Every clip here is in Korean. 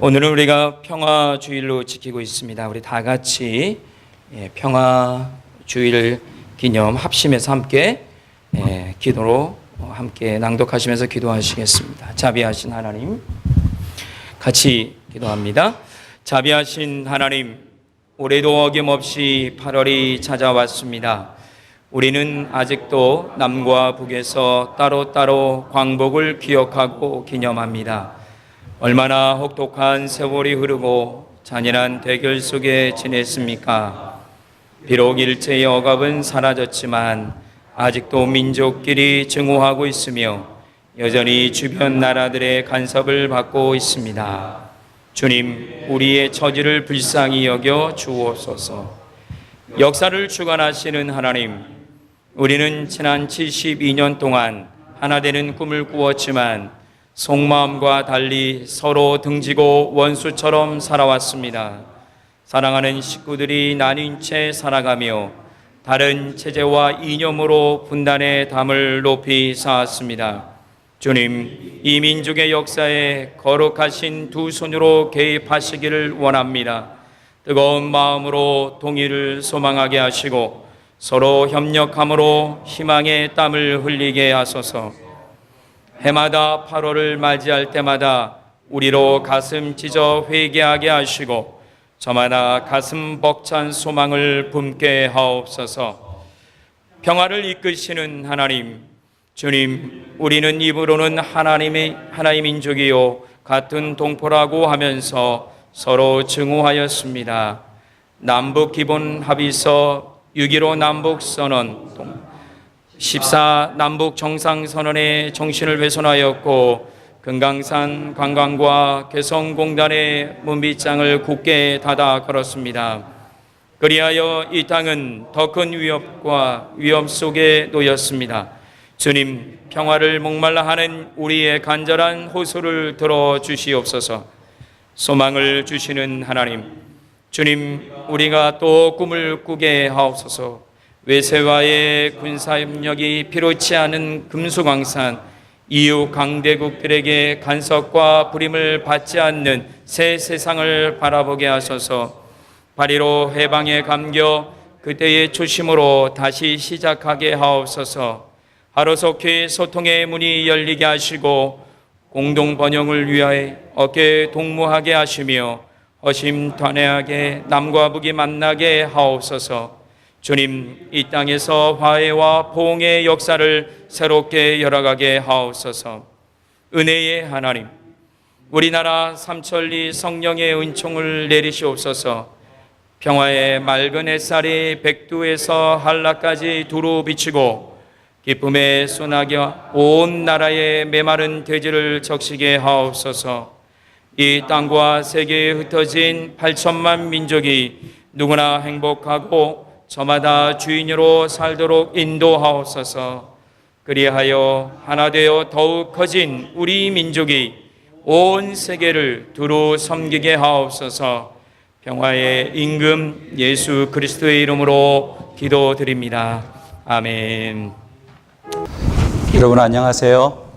오늘은 우리가 평화 주일로 지키고 있습니다. 우리 다 같이 평화 주일 기념 합심해서 함께 기도로 함께 낭독하시면서 기도하시겠습니다. 자비하신 하나님, 같이 기도합니다. 자비하신 하나님, 올해도 어김없이 8월이 찾아왔습니다. 우리는 아직도 남과 북에서 따로따로 광복을 기억하고 기념합니다. 얼마나 혹독한 세월이 흐르고 잔인한 대결 속에 지냈습니까? 비록 일제의 억압은 사라졌지만 아직도 민족끼리 증오하고 있으며 여전히 주변 나라들의 간섭을 받고 있습니다. 주님, 우리의 처지를 불쌍히 여겨 주옵소서. 역사를 주관하시는 하나님, 우리는 지난 72년 동안 하나 되는 꿈을 꾸었지만 속마음과 달리 서로 등지고 원수처럼 살아왔습니다. 사랑하는 식구들이 나뉜 채 살아가며 다른 체제와 이념으로 분단의 담을 높이 쌓았습니다. 주님, 이 민족의 역사에 거룩하신 두 손으로 개입하시기를 원합니다. 뜨거운 마음으로 통일을 소망하게 하시고 서로 협력함으로 희망의 땀을 흘리게 하소서. 해마다 8월을 맞이할 때마다 우리로 가슴 찢어 회개하게 하시고 저마다 가슴 벅찬 소망을 품게 하옵소서. 평화를 이끄시는 하나님, 주님, 우리는 입으로는 하나의 민족이요 같은 동포라고 하면서 서로 증오하였습니다. 남북 기본 합의서 6.15 남북선언 14 남북 정상선언의 정신을 훼손하였고 금강산 관광과 개성공단의 문빗장을 굳게 닫아 걸었습니다. 그리하여 이 땅은 더 큰 위협 속에 놓였습니다. 주님, 평화를 목말라 하는 우리의 간절한 호소를 들어주시옵소서. 소망을 주시는 하나님, 주님, 우리가 또 꿈을 꾸게 하옵소서. 외세와의 군사협력이 필요치 않은 금수강산, 이웃 강대국들에게 간섭과 불임을 받지 않는 새 세상을 바라보게 하소서. 8.15 해방에 감겨 그때의 초심으로 다시 시작하게 하옵소서. 하루속히 소통의 문이 열리게 하시고 공동 번영을 위하여 어깨 동무하게 하시며 허심탄회하게 남과 북이 만나게 하옵소서. 주님, 이 땅에서 화해와 포옹의 역사를 새롭게 열어가게 하옵소서. 은혜의 하나님, 우리나라 삼천리 성령의 은총을 내리시옵소서. 평화의 맑은 햇살이 백두에서 한라까지 두루 비치고 기쁨의 소나기 온 나라의 메마른 대지를 적시게 하옵소서. 이 땅과 세계에 흩어진 8천만 민족이 누구나 행복하고 저마다 주인으로 살도록 인도하옵소서. 그리하여 하나 되어 더욱 커진 우리 민족이 온 세계를 두루 섬기게 하옵소서. 평화의 임금 예수 그리스도의 이름으로 기도드립니다. 아멘. 여러분 안녕하세요.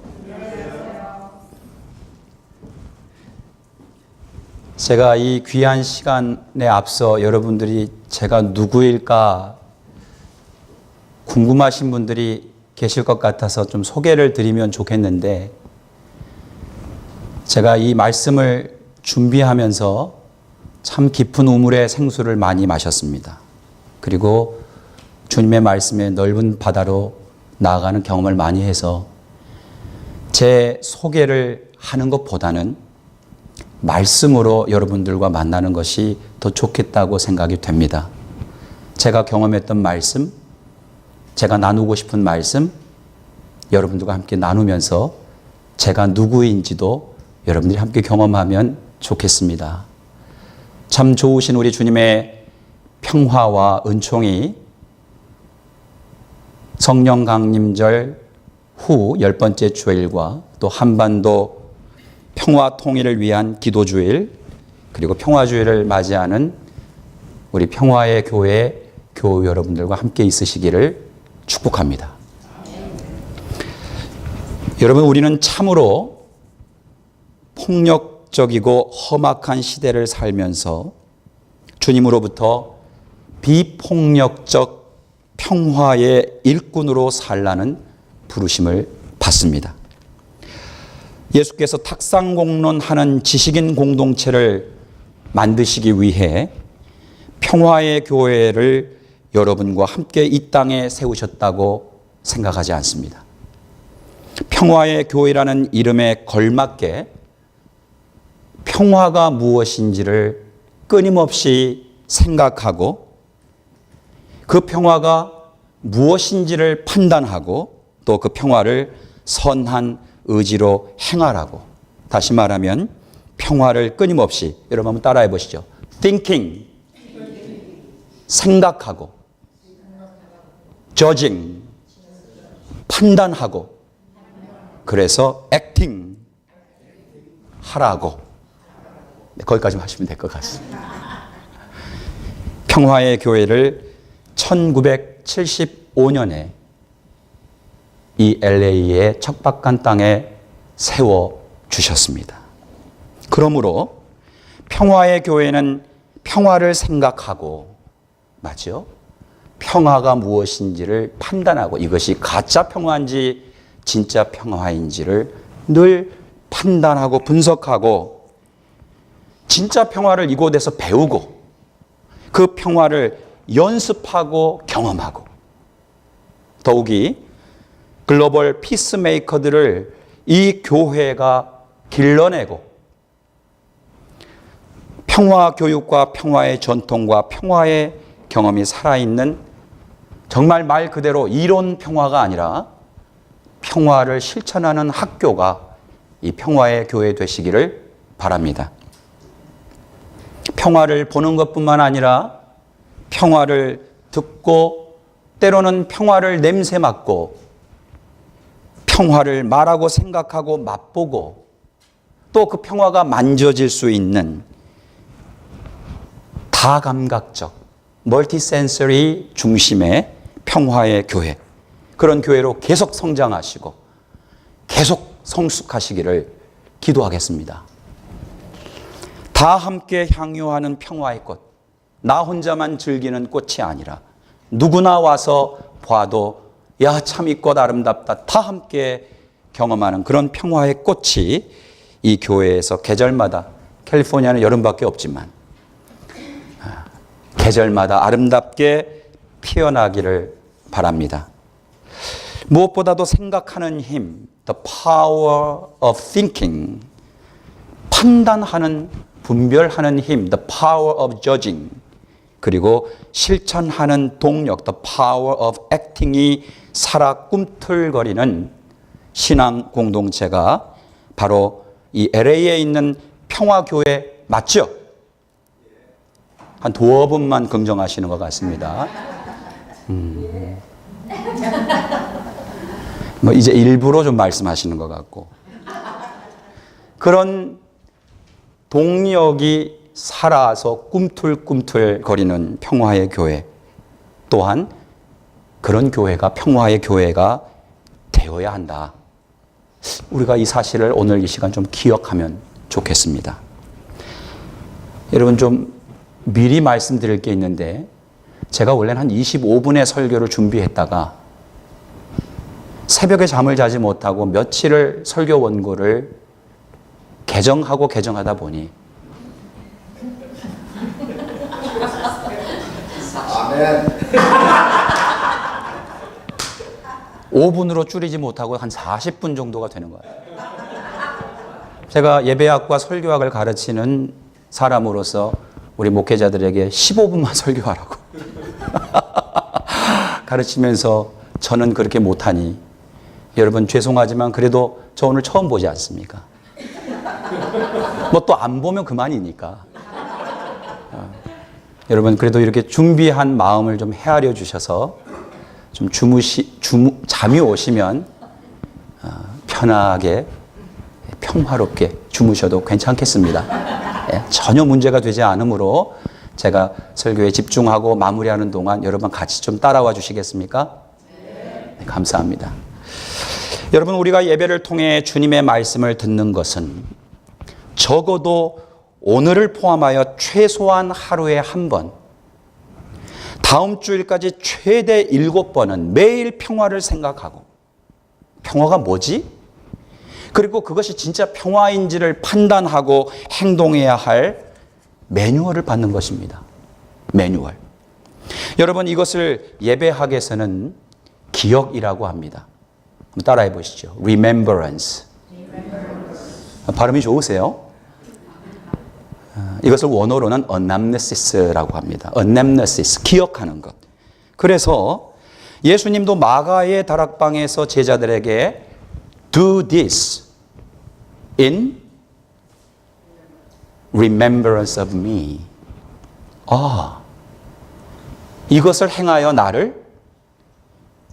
제가 이 귀한 시간에 앞서 여러분들이 제가 누구일까 궁금하신 분들이 계실 것 같아서 좀 소개를 드리면 좋겠는데, 제가 이 말씀을 준비하면서 참 깊은 우물의 생수를 많이 마셨습니다. 그리고 주님의 말씀에 넓은 바다로 나아가는 경험을 많이 해서 제 소개를 하는 것보다는 말씀으로 여러분들과 만나는 것이 더 좋겠다고 생각이 됩니다. 제가 경험했던 말씀, 제가 나누고 싶은 말씀, 여러분들과 함께 나누면서 제가 누구인지도 여러분들이 함께 경험하면 좋겠습니다. 참 좋으신 우리 주님의 평화와 은총이 성령 강림절 후 10번째 주일과 또 한반도 평화 통일을 위한 기도주일, 그리고 평화주일을 맞이하는 우리 평화의 교회 교우 여러분들과 함께 있으시기를 축복합니다. 여러분, 우리는 참으로 폭력 폐역적이고 험악한 시대를 살면서 주님으로부터 비폭력적 평화의 일꾼으로 살라는 부르심을 받습니다. 예수께서 탁상공론하는 지식인 공동체를 만드시기 위해 평화의 교회를 여러분과 함께 이 땅에 세우셨다고 생각하지 않습니다. 평화의 교회라는 이름에 걸맞게 평화가 무엇인지를 끊임없이 생각하고 그 평화가 무엇인지를 판단하고 또 그 평화를 선한 의지로 행하라고, 다시 말하면 평화를 끊임없이, 여러분 한번 따라해 보시죠. thinking, 생각하고, judging, 판단하고, 그래서 acting 하라고. 거기까지만 하시면 될 것 같습니다. 평화의 교회를 1975년에 이 LA의 척박한 땅에 세워주셨습니다. 그러므로 평화의 교회는 평화를 생각하고, 맞죠? 평화가 무엇인지를 판단하고 이것이 가짜 평화인지 진짜 평화인지를 늘 판단하고 분석하고 진짜 평화를 이곳에서 배우고 그 평화를 연습하고 경험하고 더욱이 글로벌 피스메이커들을 이 교회가 길러내고 평화 교육과 평화의 전통과 평화의 경험이 살아있는, 정말 말 그대로 이론 평화가 아니라 평화를 실천하는 학교가 이 평화의 교회 되시기를 바랍니다. 평화를 보는 것뿐만 아니라 평화를 듣고 때로는 평화를 냄새 맡고 평화를 말하고 생각하고 맛보고 또 그 평화가 만져질 수 있는 다감각적 멀티센서리 중심의 평화의 교회, 그런 교회로 계속 성장하시고 계속 성숙하시기를 기도하겠습니다. 다 함께 향유하는 평화의 꽃, 나 혼자만 즐기는 꽃이 아니라 누구나 와서 봐도 야, 참 이 꽃 아름답다, 다 함께 경험하는 그런 평화의 꽃이 이 교회에서 계절마다, 캘리포니아는 여름밖에 없지만 계절마다 아름답게 피어나기를 바랍니다. 무엇보다도 생각하는 힘, the power of thinking, 판단하는, 분별하는 힘, the power of judging, 그리고 실천하는 동력, the power of acting이 살아 꿈틀거리는 신앙 공동체가 바로 이 LA에 있는 평화교회 맞죠? 한 두어 분만 긍정하시는 것 같습니다. 뭐 이제 일부러 좀 말씀하시는 것 같고, 그런 동력이 살아서 꿈틀꿈틀 거리는 평화의 교회, 또한 그런 교회가 평화의 교회가 되어야 한다. 우리가 이 사실을 오늘 이 시간 좀 기억하면 좋겠습니다. 여러분, 좀 미리 말씀드릴 게 있는데, 제가 원래는 한 25분의 설교를 준비했다가 새벽에 잠을 자지 못하고 며칠을 설교 원고를 개정하고 개정하다 보니 5분으로 줄이지 못하고 한 40분 정도가 되는 거예요. 제가 예배학과 설교학을 가르치는 사람으로서 우리 목회자들에게 15분만 설교하라고 가르치면서 저는 그렇게 못하니 여러분 죄송하지만 그래도 저 오늘 처음 보지 않습니까? 뭐 또 안 보면 그만이니까. 여러분 그래도 이렇게 준비한 마음을 좀 헤아려 주셔서 좀 잠이 오시면 편하게 평화롭게 주무셔도 괜찮겠습니다. 예, 전혀 문제가 되지 않으므로 제가 설교에 집중하고 마무리하는 동안 여러분 같이 좀 따라와 주시겠습니까? 네, 감사합니다. 여러분, 우리가 예배를 통해 주님의 말씀을 듣는 것은 적어도 오늘을 포함하여 최소한 하루에 한 번, 다음 주일까지 최대 7번은 매일 평화를 생각하고, 평화가 뭐지? 그리고 그것이 진짜 평화인지를 판단하고 행동해야 할 매뉴얼을 받는 것입니다. 매뉴얼. 여러분, 이것을 예배학에서는 기억이라고 합니다. 한번 따라해 보시죠. Remembrance. 발음이 좋으세요? 이것을 원어로는 anamnesis라고 합니다. anamnesis, 기억하는 것. 그래서 예수님도 마가의 다락방에서 제자들에게 do this in remembrance of me. 이것을 행하여 나를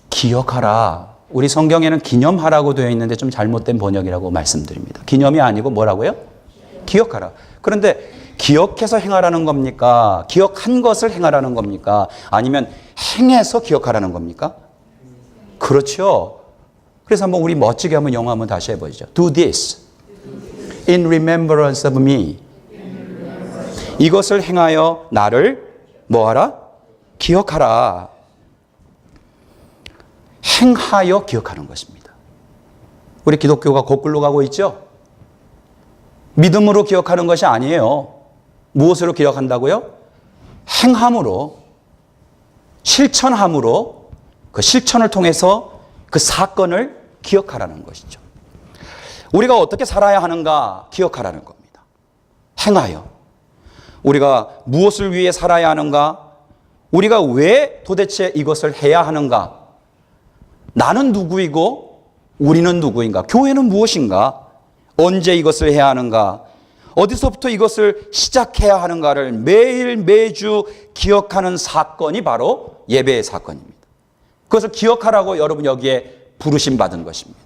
기억하라. 우리 성경에는 기념하라고 되어 있는데 좀 잘못된 번역이라고 말씀드립니다. 기념이 아니고 뭐라고요? 기억하라. 그런데 기억해서 행하라는 겁니까? 기억한 것을 행하라는 겁니까? 아니면 행해서 기억하라는 겁니까? 그렇죠. 그래서 한번 우리 멋지게 한번 영어 한번 다시 해보죠. Do this in remembrance of me. 이것을 행하여 나를 뭐하라? 기억하라. 행하여 기억하는 것입니다. 우리 기독교가 거꾸로 가고 있죠? 믿음으로 기억하는 것이 아니에요. 무엇으로 기억한다고요? 행함으로, 실천함으로, 그 실천을 통해서 그 사건을 기억하라는 것이죠. 우리가 어떻게 살아야 하는가 기억하라는 겁니다. 행하여. 우리가 무엇을 위해 살아야 하는가? 우리가 왜 도대체 이것을 해야 하는가? 나는 누구이고 우리는 누구인가? 교회는 무엇인가? 언제 이것을 해야 하는가? 어디서부터 이것을 시작해야 하는가를 매일 매주 기억하는 사건이 바로 예배의 사건입니다. 그것을 기억하라고 여러분 여기에 부르심 받은 것입니다.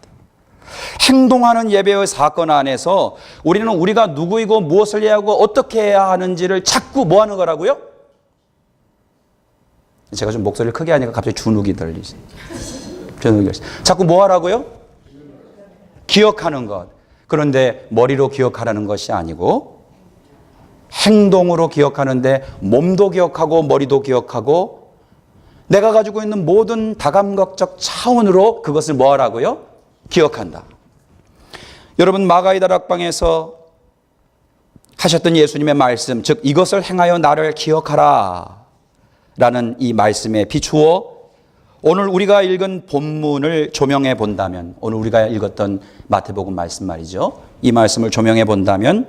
행동하는 예배의 사건 안에서 우리는 우리가 누구이고 무엇을 해야 하고 어떻게 해야 하는지를 자꾸 뭐 하는 거라고요? 제가 좀 목소리를 크게 하니까 갑자기 주눅이 들리세요. 자꾸 뭐 하라고요? 기억하는 것. 그런데 머리로 기억하라는 것이 아니고 행동으로 기억하는데 몸도 기억하고 머리도 기억하고 내가 가지고 있는 모든 다감각적 차원으로 그것을 뭐 하라고요? 기억한다. 여러분 마가의 다락방에서 하셨던 예수님의 말씀, 즉 이것을 행하여 나를 기억하라 라는 이 말씀에 비추어 오늘 우리가 읽은 본문을 조명해 본다면, 오늘 우리가 읽었던 마태복음 말씀 말이죠. 이 말씀을 조명해 본다면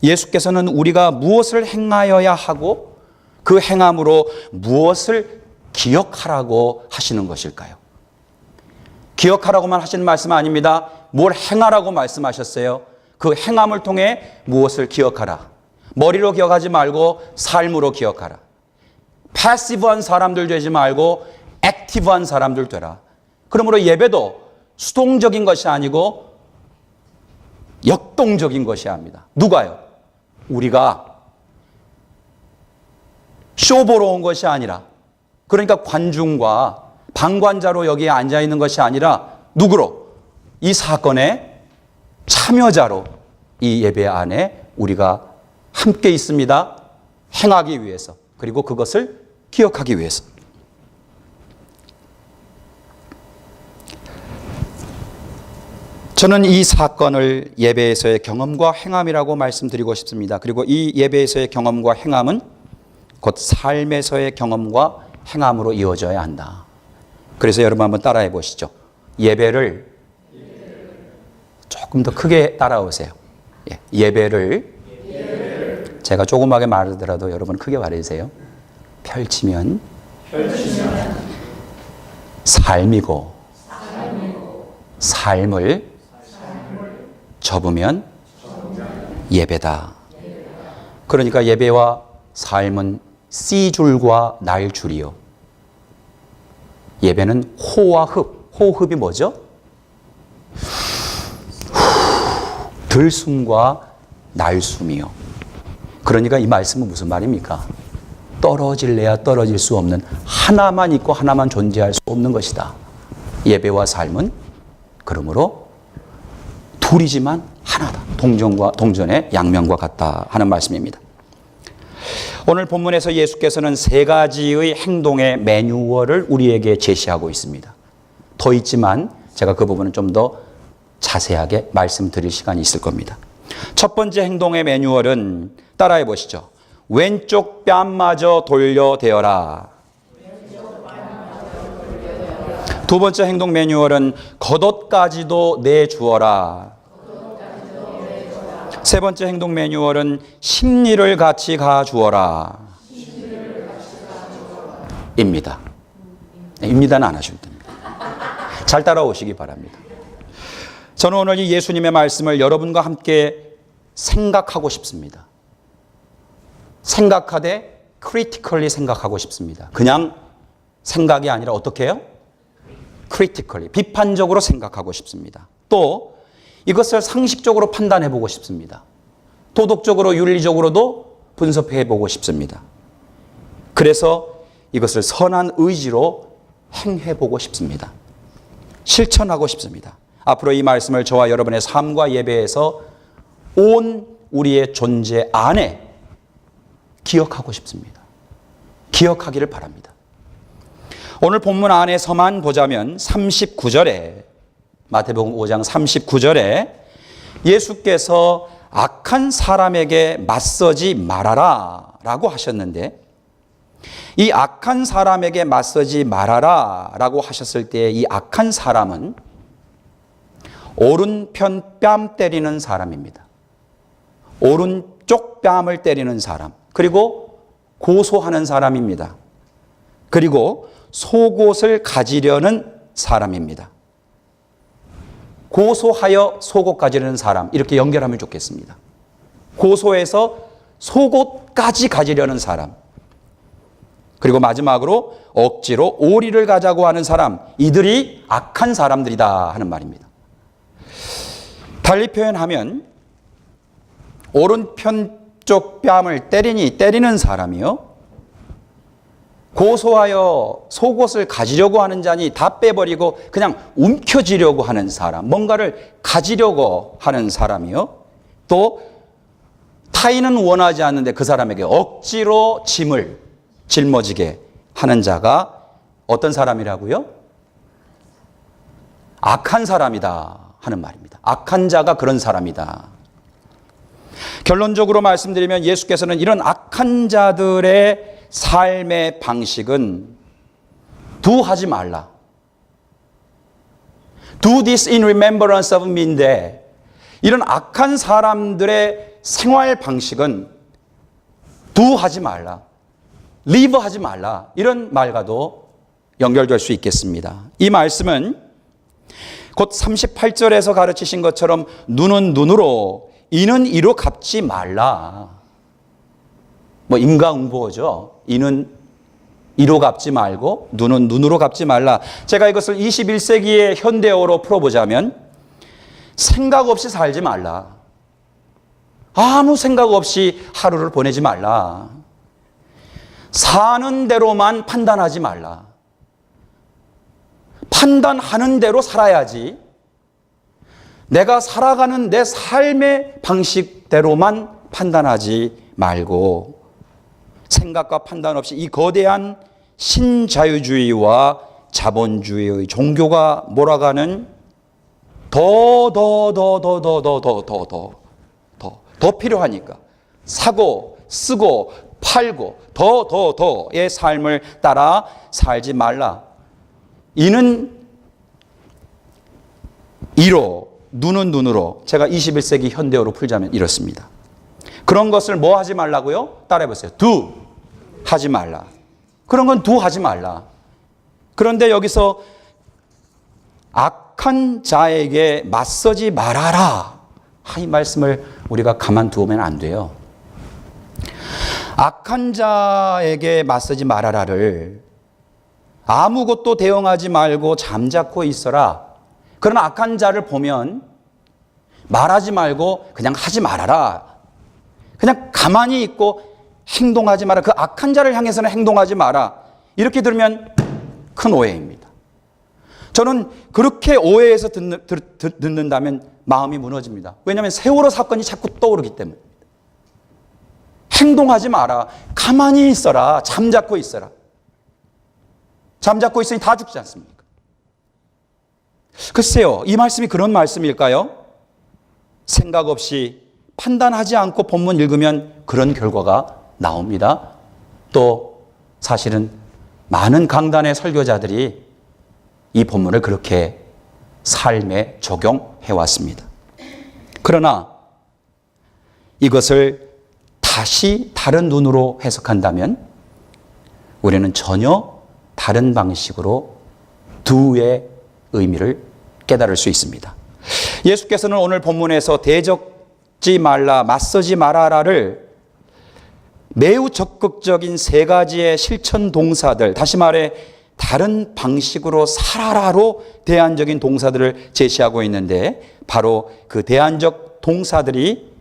예수께서는 우리가 무엇을 행하여야 하고 그 행함으로 무엇을 기억하라고 하시는 것일까요? 기억하라고만 하시는 말씀 아닙니다. 뭘 행하라고 말씀하셨어요. 그 행함을 통해 무엇을 기억하라. 머리로 기억하지 말고 삶으로 기억하라. 패시브한 사람들 되지 말고 액티브한 사람들 되라. 그러므로 예배도 수동적인 것이 아니고 역동적인 것이 합니다. 누가요? 우리가 쇼 보러 온 것이 아니라, 그러니까 관중과 방관자로 여기에 앉아 있는 것이 아니라 누구로? 이 사건의 참여자로 이 예배 안에 우리가 함께 있습니다. 행하기 위해서, 그리고 그것을 기억하기 위해서. 저는 이 사건을 예배에서의 경험과 행함이라고 말씀드리고 싶습니다. 그리고 이 예배에서의 경험과 행함은 곧 삶에서의 경험과 행함으로 이어져야 한다. 그래서 여러분 한번 따라해 보시죠. 예배를 조금 더 크게 따라오세요. 예배를 제가 조그맣게 말하더라도 여러분 크게 말해주세요. 펼치면 삶이고 삶을 접으면 예배다. 그러니까 예배와 삶은 C줄과 날줄이요. 예배는 호와 흡. 호흡이 뭐죠? 들숨과 날숨이요. 그러니까 이 말씀은 무슨 말입니까? 떨어질래야 떨어질 수 없는, 하나만 있고 하나만 존재할 수 없는 것이다. 예배와 삶은 그러므로 둘이지만 하나다. 동전의 양면과 같다 하는 말씀입니다. 오늘 본문에서 예수께서는 세 가지의 행동의 매뉴얼을 우리에게 제시하고 있습니다. 더 있지만 제가 그 부분은 좀 더 자세하게 말씀드릴 시간이 있을 겁니다. 첫 번째 행동의 매뉴얼은 따라해 보시죠. 왼쪽 뺨마저 돌려대어라. 두 번째 행동 매뉴얼은 겉옷까지도 내주어라. 세 번째 행동 매뉴얼은 심리를 같이 가주어라. 입니다. 입니다는 안 하셔도 됩니다. 잘 따라오시기 바랍니다. 저는 오늘 이 예수님의 말씀을 여러분과 함께 생각하고 싶습니다. 생각하되 critically 생각하고 싶습니다. 그냥 생각이 아니라 어떻게 해요? critically, 비판적으로 생각하고 싶습니다. 또 이것을 상식적으로 판단해 보고 싶습니다. 도덕적으로 윤리적으로도 분석해 보고 싶습니다. 그래서 이것을 선한 의지로 행해 보고 싶습니다. 실천하고 싶습니다. 앞으로 이 말씀을 저와 여러분의 삶과 예배에서 온 우리의 존재 안에 기억하고 싶습니다. 기억하기를 바랍니다. 오늘 본문 안에서만 보자면 39절에 마태복음 5장 39절에 예수께서 악한 사람에게 맞서지 말아라 라고 하셨는데 이 악한 사람에게 맞서지 말아라 라고 하셨을 때 이 악한 사람은 오른편 뺨 때리는 사람입니다. 오른쪽 뺨을 때리는 사람, 그리고 고소하는 사람입니다. 그리고 속옷을 가지려는 사람입니다. 고소하여 속옷 가지려는 사람, 이렇게 연결하면 좋겠습니다. 고소해서 속옷까지 가지려는 사람, 그리고 마지막으로 억지로 오리를 가자고 하는 사람, 이들이 악한 사람들이다 하는 말입니다. 달리 표현하면 오른편 쪽 뺨을 때리는 사람이요, 고소하여 속옷을 가지려고 하는 자니 다 빼버리고 그냥 움켜쥐려고 하는 사람, 뭔가를 가지려고 하는 사람이요, 또 타인은 원하지 않는데 그 사람에게 억지로 짐을 짊어지게 하는 자가 어떤 사람이라고요? 악한 사람이다 하는 말입니다. 악한 자가 그런 사람이다. 결론적으로 말씀드리면 예수께서는 이런 악한 자들의 삶의 방식은 do 하지 말라. Do this in remembrance of me인데, 이런 악한 사람들의 생활 방식은 do 하지 말라, live 하지 말라, 이런 말과도 연결될 수 있겠습니다. 이 말씀은 곧 38절에서 가르치신 것처럼 눈은 눈으로 이는 이로 갚지 말라. 뭐 인과응보죠. 이는 이로 갚지 말고 눈은 눈으로 갚지 말라. 제가 이것을 21세기의 현대어로 풀어보자면 생각 없이 살지 말라. 아무 생각 없이 하루를 보내지 말라. 사는 대로만 판단하지 말라. 판단하는 대로 살아야지. 내가 살아가는 내 삶의 방식대로만 판단하지 말고 생각과 판단 없이 이 거대한 신자유주의와 자본주의의 종교가 몰아가는 더 필요하니까 사고 쓰고 팔고 더의 삶을 따라 살지 말라. 이는 이로, 눈은 눈으로. 제가 21세기 현대어로 풀자면 이렇습니다. 그런 것을 뭐 하지 말라고요? 따라해보세요. do 하지 말라. 그런 건 do 하지 말라. 그런데 여기서 악한 자에게 맞서지 말아라, 이 말씀을 우리가 가만두면 안 돼요. 악한 자에게 맞서지 말아라를 아무것도 대응하지 말고 잠자코 있어라. 그런 악한 자를 보면 말하지 말고 그냥 하지 말아라. 그냥 가만히 있고 행동하지 마라. 그 악한 자를 향해서는 행동하지 마라. 이렇게 들으면 큰 오해입니다. 저는 그렇게 오해해서 듣는다면 마음이 무너집니다. 왜냐하면 세월호 사건이 자꾸 떠오르기 때문에. 행동하지 마라. 가만히 있어라. 잠자코 있어라. 잠자코 있으니 다 죽지 않습니까? 글쎄요, 이 말씀이 그런 말씀일까요? 생각 없이 판단하지 않고 본문 읽으면 그런 결과가 나옵니다. 또 사실은 많은 강단의 설교자들이 이 본문을 그렇게 삶에 적용해 왔습니다. 그러나 이것을 다시 다른 눈으로 해석한다면 우리는 전혀 다른 방식으로 두의 의미를 깨달을 수 있습니다. 예수께서는 오늘 본문에서 대적지 말라, 맞서지 말아라를 매우 적극적인 세 가지의 실천 동사들, 다시 말해 다른 방식으로 살아라로 대안적인 동사들을 제시하고 있는데, 바로 그 대안적 동사들이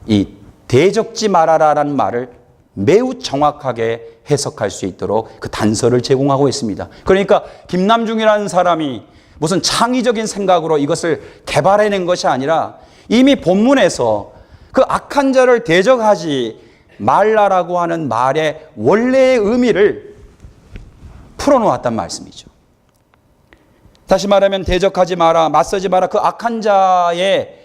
이 대적지 말아라라는 말을 매우 정확하게 해석할 수 있도록 그 단서를 제공하고 있습니다. 그러니까 김남중이라는 사람이 무슨 창의적인 생각으로 이것을 개발해낸 것이 아니라 이미 본문에서 그 악한 자를 대적하지 말라라고 하는 말의 원래의 의미를 풀어놓았단 말씀이죠. 다시 말하면 대적하지 마라, 맞서지 마라, 그 악한 자의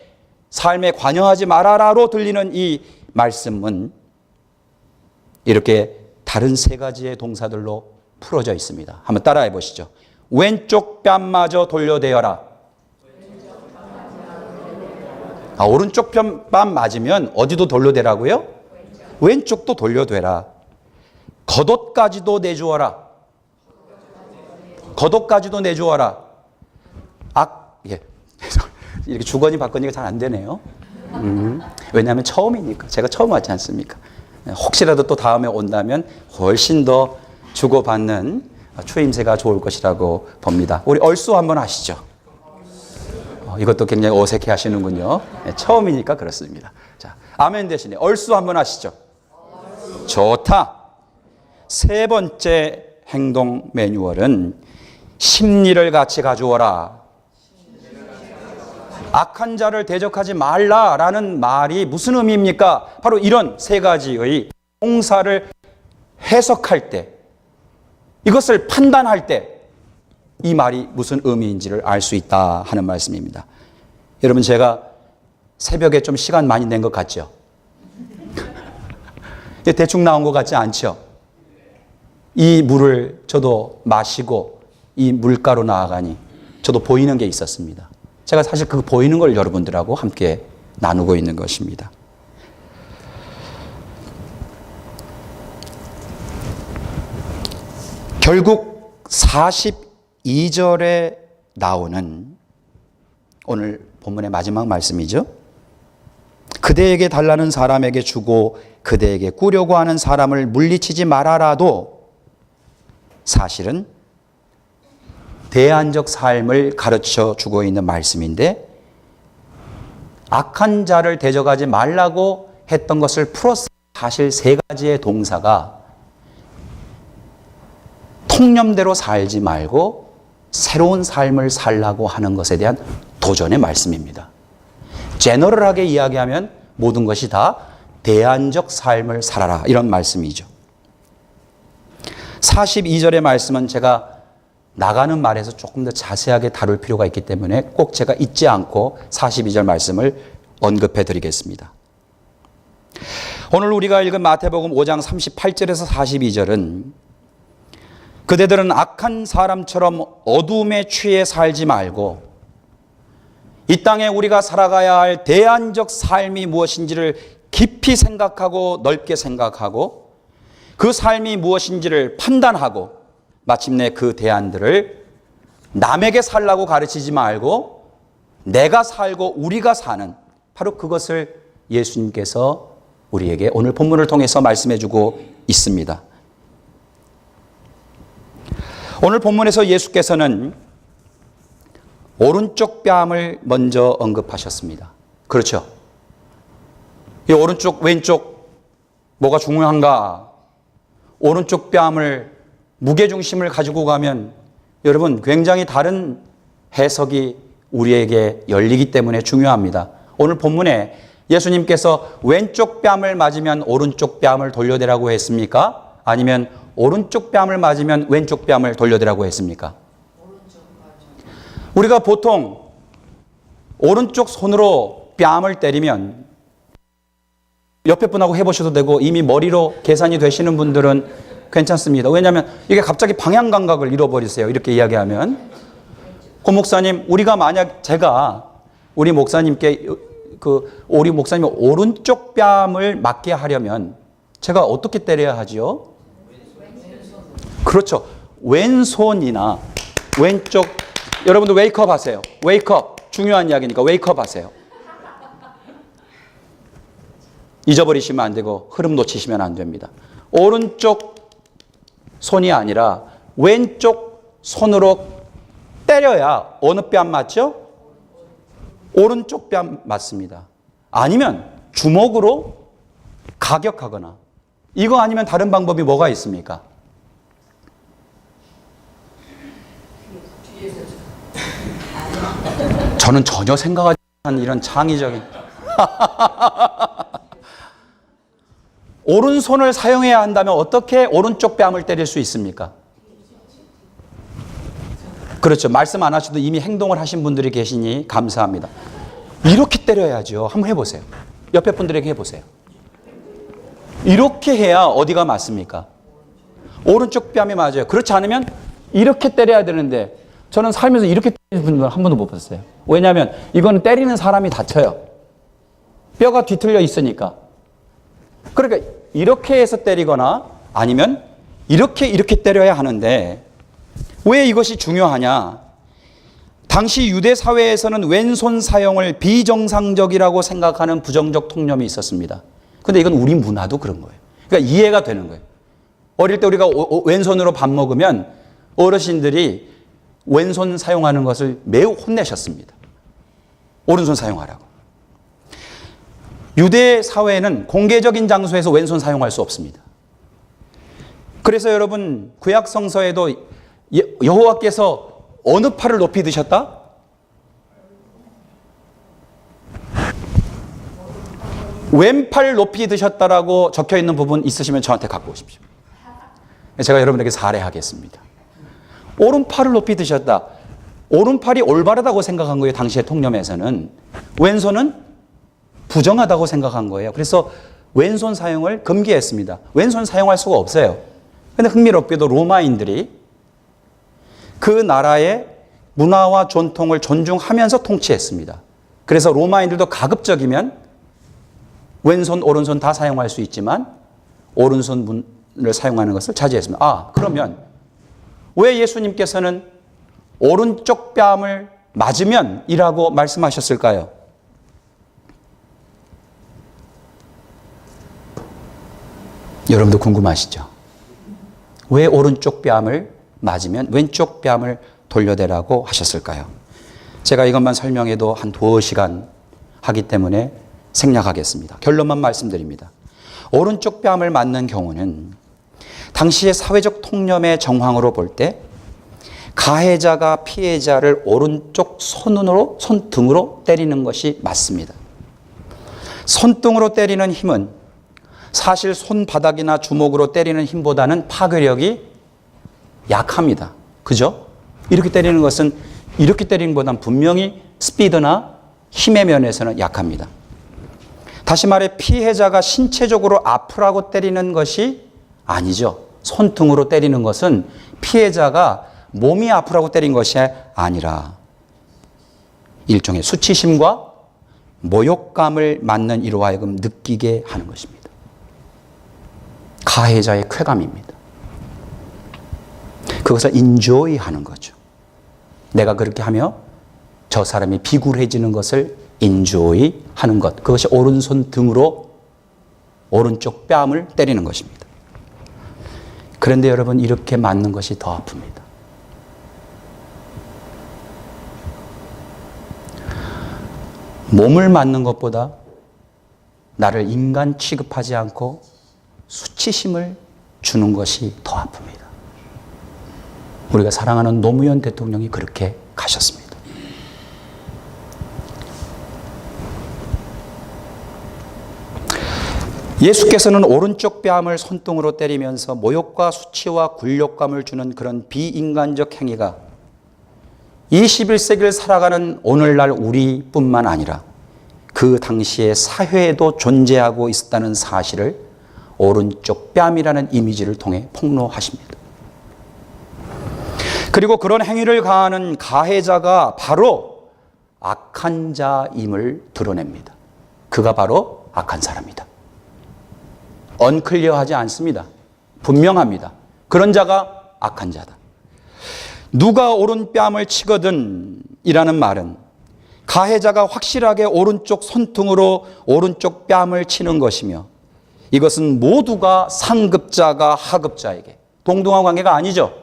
삶에 관여하지 말아라로 들리는 이 말씀은 이렇게 다른 세 가지의 동사들로 풀어져 있습니다. 한번 따라해 보시죠. 왼쪽 뺨마저 돌려대어라. 오른쪽 뺨 맞으면 어디도 돌려대라고요? 왼쪽도 돌려대라. 겉옷까지도 내주어라. 겉옷까지도 내주어라. 예. 이렇게 주거니 받거니가 잘 안 되네요. 왜냐하면 처음이니까. 제가 처음 왔지 않습니까? 혹시라도 또 다음에 온다면 훨씬 더 주고받는 추임새가 좋을 것이라고 봅니다. 우리 얼쑤 한번 하시죠. 이것도 굉장히 어색해 하시는군요. 네, 처음이니까 그렇습니다. 자, 아멘 대신에 얼쑤 한번 하시죠. 좋다. 세 번째 행동 매뉴얼은 심리를 같이 가져오라. 악한 자를 대적하지 말라라는 말이 무슨 의미입니까? 바로 이런 세 가지의 동사를 해석할 때, 이것을 판단할 때 이 말이 무슨 의미인지를 알 수 있다 하는 말씀입니다. 여러분, 제가 새벽에 좀 시간 많이 낸 것 같죠? 대충 나온 것 같지 않죠? 이 물을 저도 마시고 이 물가로 나아가니 저도 보이는 게 있었습니다. 제가 사실 그 보이는 걸 여러분들하고 함께 나누고 있는 것입니다. 결국 42절에 나오는 오늘 본문의 마지막 말씀이죠. 그대에게 달라는 사람에게 주고 그대에게 꾸려고 하는 사람을 물리치지 말아라도 사실은 대안적 삶을 가르쳐 주고 있는 말씀인데, 악한 자를 대적하지 말라고 했던 것을 풀어서 사실 세 가지의 동사가 통념대로 살지 말고 새로운 삶을 살라고 하는 것에 대한 도전의 말씀입니다. 제너럴하게 이야기하면 모든 것이 다 대안적 삶을 살아라, 이런 말씀이죠. 42절의 말씀은 제가 나가는 말에서 조금 더 자세하게 다룰 필요가 있기 때문에 꼭 제가 잊지 않고 42절 말씀을 언급해 드리겠습니다. 오늘 우리가 읽은 마태복음 5장 38절에서 42절은 그대들은 악한 사람처럼 어둠에 취해 살지 말고 이 땅에 우리가 살아가야 할 대안적 삶이 무엇인지를 깊이 생각하고 넓게 생각하고 그 삶이 무엇인지를 판단하고 마침내 그 대안들을 남에게 살라고 가르치지 말고 내가 살고 우리가 사는, 바로 그것을 예수님께서 우리에게 오늘 본문을 통해서 말씀해 주고 있습니다. 오늘 본문에서 예수께서는 오른쪽 뺨을 먼저 언급하셨습니다. 그렇죠? 이 오른쪽 왼쪽 뭐가 중요한가? 오른쪽 뺨을 무게중심을 가지고 가면 여러분, 굉장히 다른 해석이 우리에게 열리기 때문에 중요합니다. 오늘 본문에 예수님께서 왼쪽 뺨을 맞으면 오른쪽 뺨을 돌려대라고 했습니까? 아니면 오른쪽 뺨을 맞으면 왼쪽 뺨을 돌려대라고 했습니까? 우리가 보통 오른쪽 손으로 뺨을 때리면 옆에 분하고 해보셔도 되고 이미 머리로 계산이 되시는 분들은 괜찮습니다. 왜냐하면 이게 갑자기 방향 감각을 잃어버리세요. 이렇게 이야기하면. 고 목사님, 우리가 만약 제가 우리 목사님께 우리 목사님 오른쪽 뺨을 맞게 하려면 제가 어떻게 때려야 하지요? 그렇죠. 왼손이나 왼쪽, 여러분들 웨이크업 하세요. 웨이크업. 중요한 이야기니까 웨이크업 하세요. 잊어버리시면 안 되고 흐름 놓치시면 안 됩니다. 오른쪽 손이 아니라 왼쪽 손으로 때려야 어느 뺨 맞죠? 오른쪽 뺨 맞습니다. 아니면 주먹으로 가격하거나, 이거 아니면 다른 방법이 뭐가 있습니까? 저는 전혀 생각하지 않은 이런 창의적인 오른손을 사용해야 한다면 어떻게 오른쪽 뺨을 때릴 수 있습니까? 그렇죠. 말씀 안 하셔도 이미 행동을 하신 분들이 계시니 감사합니다. 이렇게 때려야죠. 한번 해보세요. 옆에 분들에게 해보세요. 이렇게 해야 어디가 맞습니까? 오른쪽 뺨이 맞아요. 그렇지 않으면 이렇게 때려야 되는데 저는 살면서 이렇게 때리는 분들 한 번도 못 봤어요. 왜냐하면 이거는 때리는 사람이 다쳐요. 뼈가 뒤틀려 있으니까. 그러니까 이렇게 해서 때리거나 아니면 이렇게 때려야 하는데 왜 이것이 중요하냐? 당시 유대 사회에서는 왼손 사용을 비정상적이라고 생각하는 부정적 통념이 있었습니다. 근데 이건 우리 문화도 그런 거예요. 그러니까 이해가 되는 거예요. 어릴 때 우리가 왼손으로 밥 먹으면 어르신들이 왼손 사용하는 것을 매우 혼내셨습니다. 오른손 사용하라고. 유대 사회는 공개적인 장소에서 왼손 사용할 수 없습니다. 그래서 여러분 구약 성서에도 여호와께서 어느 팔을 높이 드셨다? 왼팔 높이 드셨다라고 적혀 있는 부분 있으시면 저한테 갖고 오십시오. 제가 여러분에게 사례하겠습니다. 오른팔을 높이 드셨다. 오른팔이 올바르다고 생각한 거예요. 당시의 통념에서는. 왼손은 부정하다고 생각한 거예요. 그래서 왼손 사용을 금기했습니다. 왼손 사용할 수가 없어요. 그런데 흥미롭게도 로마인들이 그 나라의 문화와 전통을 존중하면서 통치했습니다. 그래서 로마인들도 가급적이면 왼손, 오른손 다 사용할 수 있지만 오른손을 사용하는 것을 자제했습니다. 그러면 왜 예수님께서는 오른쪽 뺨을 맞으면 이라고 말씀하셨을까요? 여러분도 궁금하시죠? 왜 오른쪽 뺨을 맞으면 왼쪽 뺨을 돌려대라고 하셨을까요? 제가 이것만 설명해도 한 2시간 하기 때문에 생략하겠습니다. 결론만 말씀드립니다. 오른쪽 뺨을 맞는 경우는 당시의 사회적 통념의 정황으로 볼 때 가해자가 피해자를 오른쪽 손등으로 때리는 것이 맞습니다. 손등으로 때리는 힘은 사실 손바닥이나 주먹으로 때리는 힘보다는 파괴력이 약합니다. 그죠? 이렇게 때리는 것은 이렇게 때리는 것보다는 분명히 스피드나 힘의 면에서는 약합니다. 다시 말해 피해자가 신체적으로 아프라고 때리는 것이 아니죠. 손등으로 때리는 것은 피해자가 몸이 아프라고 때린 것이 아니라 일종의 수치심과 모욕감을 맞는 이로 하여금 느끼게 하는 것입니다. 가해자의 쾌감입니다. 그것을 인조이 하는 거죠. 내가 그렇게 하며 저 사람이 비굴해지는 것을 인조이 하는 것. 그것이 오른손 등으로 오른쪽 뺨을 때리는 것입니다. 그런데 여러분 이렇게 맞는 것이 더 아픕니다. 몸을 맞는 것보다 나를 인간 취급하지 않고 수치심을 주는 것이 더 아픕니다. 우리가 사랑하는 노무현 대통령이 그렇게 가셨습니다. 예수께서는 오른쪽 뺨을 손등으로 때리면서 모욕과 수치와 굴욕감을 주는 그런 비인간적 행위가 21세기를 살아가는 오늘날 우리뿐만 아니라 그 당시의 사회에도 존재하고 있었다는 사실을 오른쪽 뺨이라는 이미지를 통해 폭로하십니다. 그리고 그런 행위를 가하는 가해자가 바로 악한 자임을 드러냅니다. 그가 바로 악한 사람이다. 언클리어하지 않습니다. 분명합니다. 그런 자가 악한 자다. 누가 오른뺨을 치거든 이라는 말은 가해자가 확실하게 오른쪽 손등으로 오른쪽 뺨을 치는 것이며, 이것은 모두가 상급자가 하급자에게, 동등한 관계가 아니죠.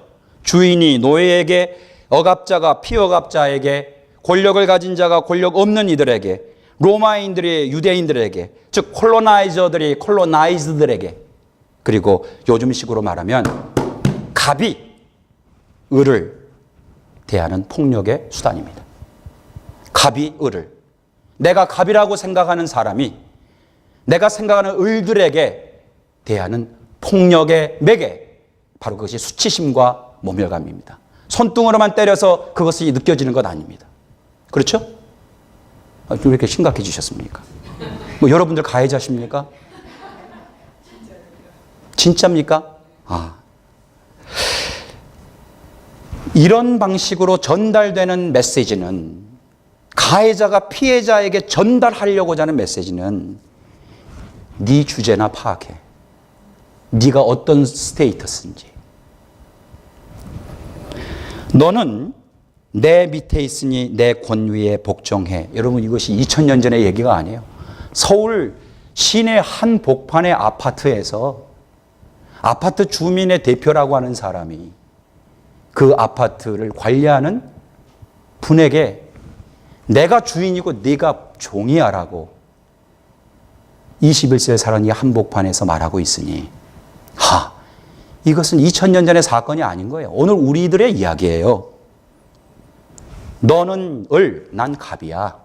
주인이 노예에게, 억압자가 피억압자에게, 권력을 가진 자가 권력 없는 이들에게, 로마인들이 유대인들에게, 즉 콜로나이저들이 콜로나이즈들에게, 그리고 요즘식으로 말하면 갑이 을을 대하는 폭력의 수단입니다. 갑이 을을, 내가 갑이라고 생각하는 사람이 내가 생각하는 을들에게 대하는 폭력의 매개, 바로 그것이 수치심과 모멸감입니다. 손등으로만 때려서 그것이 느껴지는 것 아닙니다. 그렇죠? 왜 이렇게 심각해지셨습니까? 뭐 여러분들 가해자십니까? 진짜입니까? 이런 방식으로 전달되는 메시지는, 가해자가 피해자에게 전달하려고자 하는 메시지는 네 주제나 파악해. 네가 어떤 스테이터스인지. 너는 내 밑에 있으니 내 권위에 복종해. 여러분, 이것이 2000년 전의 얘기가 아니에요. 서울 시내 한 복판의 아파트에서 아파트 주민의 대표라고 하는 사람이 그 아파트를 관리하는 분에게 내가 주인이고 네가 종이야라고 21세를 살아온 이 한복판에서 말하고 있으니, 이것은 2000년 전의 사건이 아닌 거예요. 오늘 우리들의 이야기예요. 너는 을, 난 갑이야.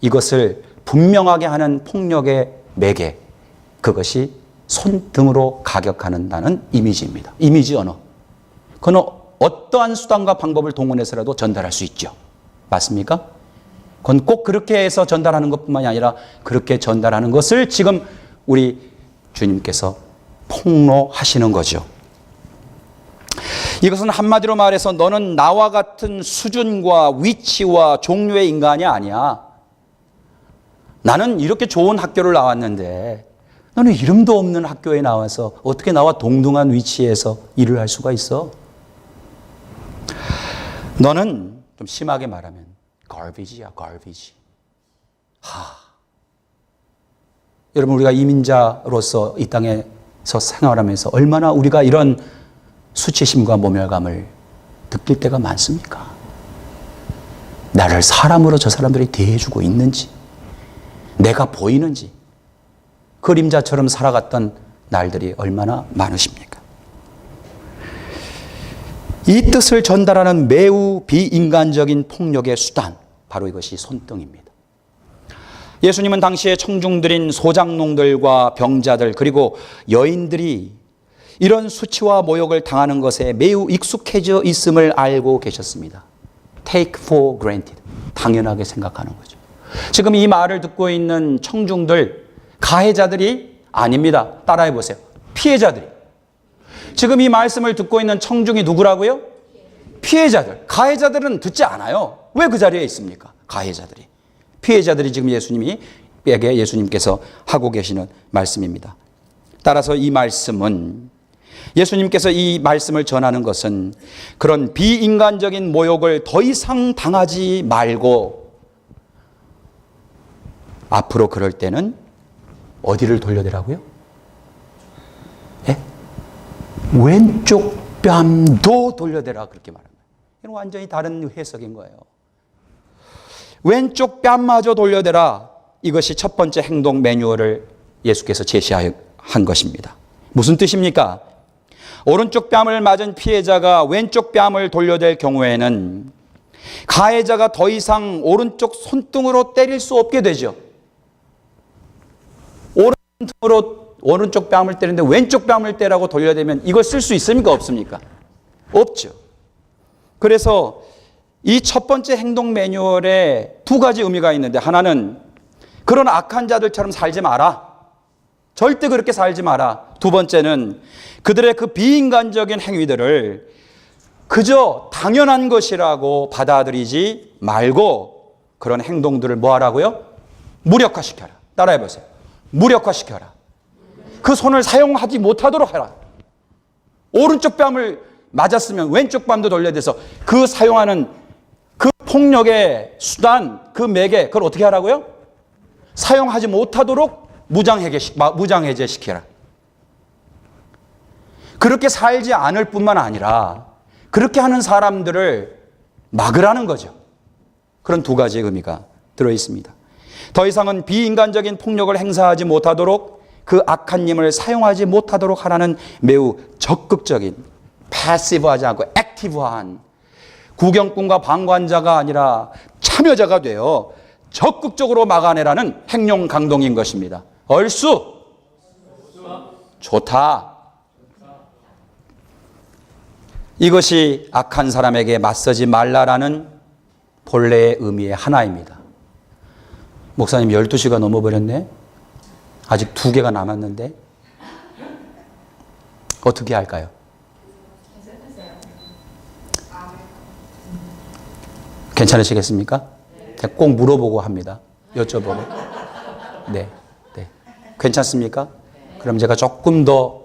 이것을 분명하게 하는 폭력의 매개, 그것이 손등으로 가격하는다는 이미지입니다. 이미지 언어. 그건 어떠한 수단과 방법을 동원해서라도 전달할 수 있죠. 맞습니까? 그건 꼭 그렇게 해서 전달하는 것뿐만이 아니라 그렇게 전달하는 것을 지금 우리 주님께서 폭로하시는 거죠. 이것은 한마디로 말해서 너는 나와 같은 수준과 위치와 종류의 인간이 아니야. 나는 이렇게 좋은 학교를 나왔는데 너는 이름도 없는 학교에 나와서 어떻게 나와 동등한 위치에서 일을 할 수가 있어? 너는 좀 심하게 말하면 garbage야, garbage. 여러분, 우리가 이민자로서 이 땅에서 생활하면서 얼마나 우리가 이런 수치심과 모멸감을 느낄 때가 많습니까? 나를 사람으로 저 사람들이 대해주고 있는지, 내가 보이는지, 그림자처럼 살아갔던 날들이 얼마나 많으십니까? 이 뜻을 전달하는 매우 비인간적인 폭력의 수단, 바로 이것이 손등입니다. 예수님은 당시에 청중들인 소장농들과 병자들, 그리고 여인들이 이런 수치와 모욕을 당하는 것에 매우 익숙해져 있음을 알고 계셨습니다. Take for granted. 당연하게 생각하는 거죠. 지금 이 말을 듣고 있는 청중들, 가해자들이 아닙니다. 따라해 보세요. 피해자들이. 지금 이 말씀을 듣고 있는 청중이 누구라고요? 피해자들. 가해자들은 듣지 않아요. 왜 그 자리에 있습니까? 가해자들이. 피해자들이 지금 예수님께서 하고 계시는 말씀입니다. 따라서 이 말씀은, 예수님께서 이 말씀을 전하는 것은 그런 비인간적인 모욕을 더 이상 당하지 말고 앞으로 그럴 때는 어디를 돌려대라고요? 예? 왼쪽 뺨도 돌려대라, 그렇게 말합니다. 이건 완전히 다른 해석인 거예요. 왼쪽 뺨마저 돌려대라. 이것이 첫 번째 행동 매뉴얼을 예수께서 제시한 것입니다. 무슨 뜻입니까? 오른쪽 뺨을 맞은 피해자가 왼쪽 뺨을 돌려댈 경우에는 가해자가 더 이상 오른쪽 손등으로 때릴 수 없게 되죠. 오른손으로 오른쪽 뺨을 때리는데 왼쪽 뺨을 때라고 돌려대면 이걸 쓸 수 있습니까? 없습니까? 없죠. 그래서 이 첫 번째 행동 매뉴얼에 두 가지 의미가 있는데, 하나는 그런 악한 자들처럼 살지 마라. 절대 그렇게 살지 마라. 두 번째는 그들의 그 비인간적인 행위들을 그저 당연한 것이라고 받아들이지 말고 그런 행동들을 뭐 하라고요? 무력화시켜라. 따라해 보세요. 무력화시켜라. 그 손을 사용하지 못하도록 해라. 오른쪽 뺨을 맞았으면 왼쪽 뺨도 돌려대서 그 사용하는 그 폭력의 수단, 그 매개, 그걸 어떻게 하라고요? 사용하지 못하도록 무장해제시켜라. 그렇게 살지 않을 뿐만 아니라 그렇게 하는 사람들을 막으라는 거죠. 그런 두 가지의 의미가 들어있습니다. 더 이상은 비인간적인 폭력을 행사하지 못하도록, 그 악한 힘을 사용하지 못하도록 하라는 매우 적극적인, 패시브하지 않고 액티브한 구경꾼과 방관자가 아니라 참여자가 되어 적극적으로 막아내라는 행용 강동인 것입니다. 얼쑤! 좋다. 이것이 악한 사람에게 맞서지 말라라는 본래의 의미의 하나입니다. 목사님 12시가 넘어버렸네. 아직 2개가 남았는데 어떻게 할까요? 괜찮으시겠습니까? 꼭 물어보고 합니다. 여쭤보고. 네. 괜찮습니까? 그럼 제가 조금 더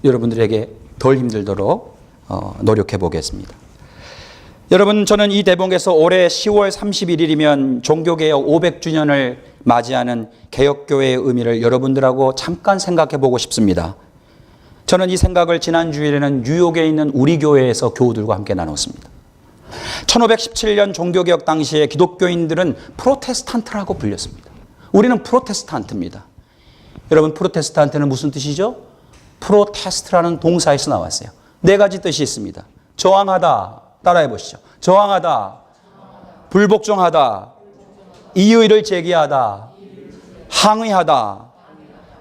여러분들에게 덜 힘들도록 노력해 보겠습니다. 여러분, 저는 이 대목에서 올해 10월 31일이면 종교개혁 500주년을 맞이하는 개혁교회의 의미를 여러분들하고 잠깐 생각해 보고 싶습니다. 저는 이 생각을 지난 주일에는 뉴욕에 있는 우리 교회에서 교우들과 함께 나눴습니다. 1517년 종교개혁 당시에 기독교인들은 프로테스탄트라고 불렸습니다. 우리는 프로테스탄트입니다. 여러분, 프로테스탄트는 무슨 뜻이죠? 프로테스트라는 동사에서 나왔어요. 4가지 뜻이 있습니다. 저항하다. 따라해 보시죠. 저항하다. 불복종하다. 이의를 제기하다. 항의하다.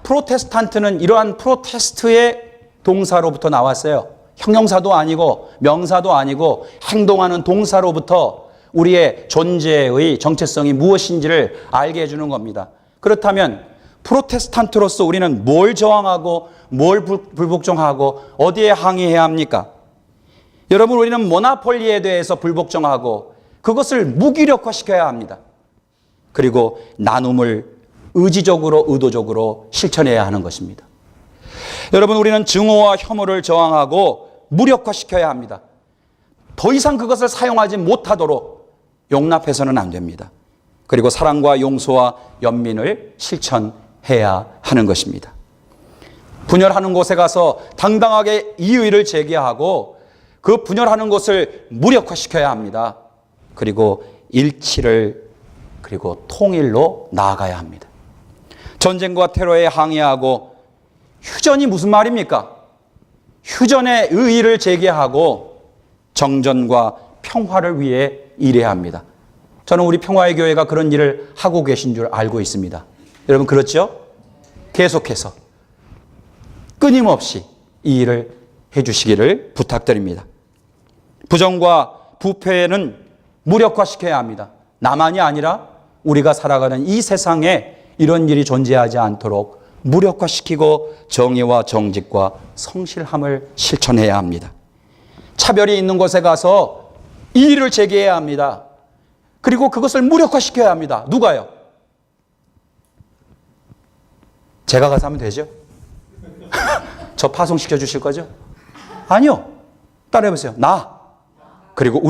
프로테스탄트는 이러한 프로테스트의 동사로부터 나왔어요. 형용사도 아니고 명사도 아니고 행동하는 동사로부터 우리의 존재의 정체성이 무엇인지를 알게 해주는 겁니다. 그렇다면 프로테스탄트로서 우리는 뭘 저항하고 뭘 불복종하고 어디에 항의해야 합니까? 여러분, 우리는 모나폴리에 대해서 불복종하고 그것을 무기력화시켜야 합니다. 그리고 나눔을 의지적으로 의도적으로 실천해야 하는 것입니다. 여러분, 우리는 증오와 혐오를 저항하고 무력화시켜야 합니다. 더 이상 그것을 사용하지 못하도록 용납해서는 안 됩니다. 그리고 사랑과 용서와 연민을 실천해야 하는 것입니다. 분열하는 곳에 가서 당당하게 이의를 제기하고 그 분열하는 곳을 무력화시켜야 합니다. 그리고 일치를, 그리고 통일로 나아가야 합니다. 전쟁과 테러에 항의하고, 휴전이 무슨 말입니까? 휴전의 의의를 제기하고 정전과 평화를 위해 일해야 합니다. 저는 우리 평화의 교회가 그런 일을 하고 계신 줄 알고 있습니다. 여러분, 그렇죠? 계속해서 끊임없이 이 일을 해주시기를 부탁드립니다. 부정과 부패는 무력화시켜야 합니다. 나만이 아니라 우리가 살아가는 이 세상에 이런 일이 존재하지 않도록 무력화시키고 정의와 정직과 성실함을 실천해야 합니다. 차별이 있는 곳에 가서 이의를 제기해야 합니다. 그리고 그것을 무력화시켜야 합니다. 누가요? 제가 가서 하면 되죠? 저 파송시켜 주실 거죠? 아니요. 따라해보세요. 나. 그리고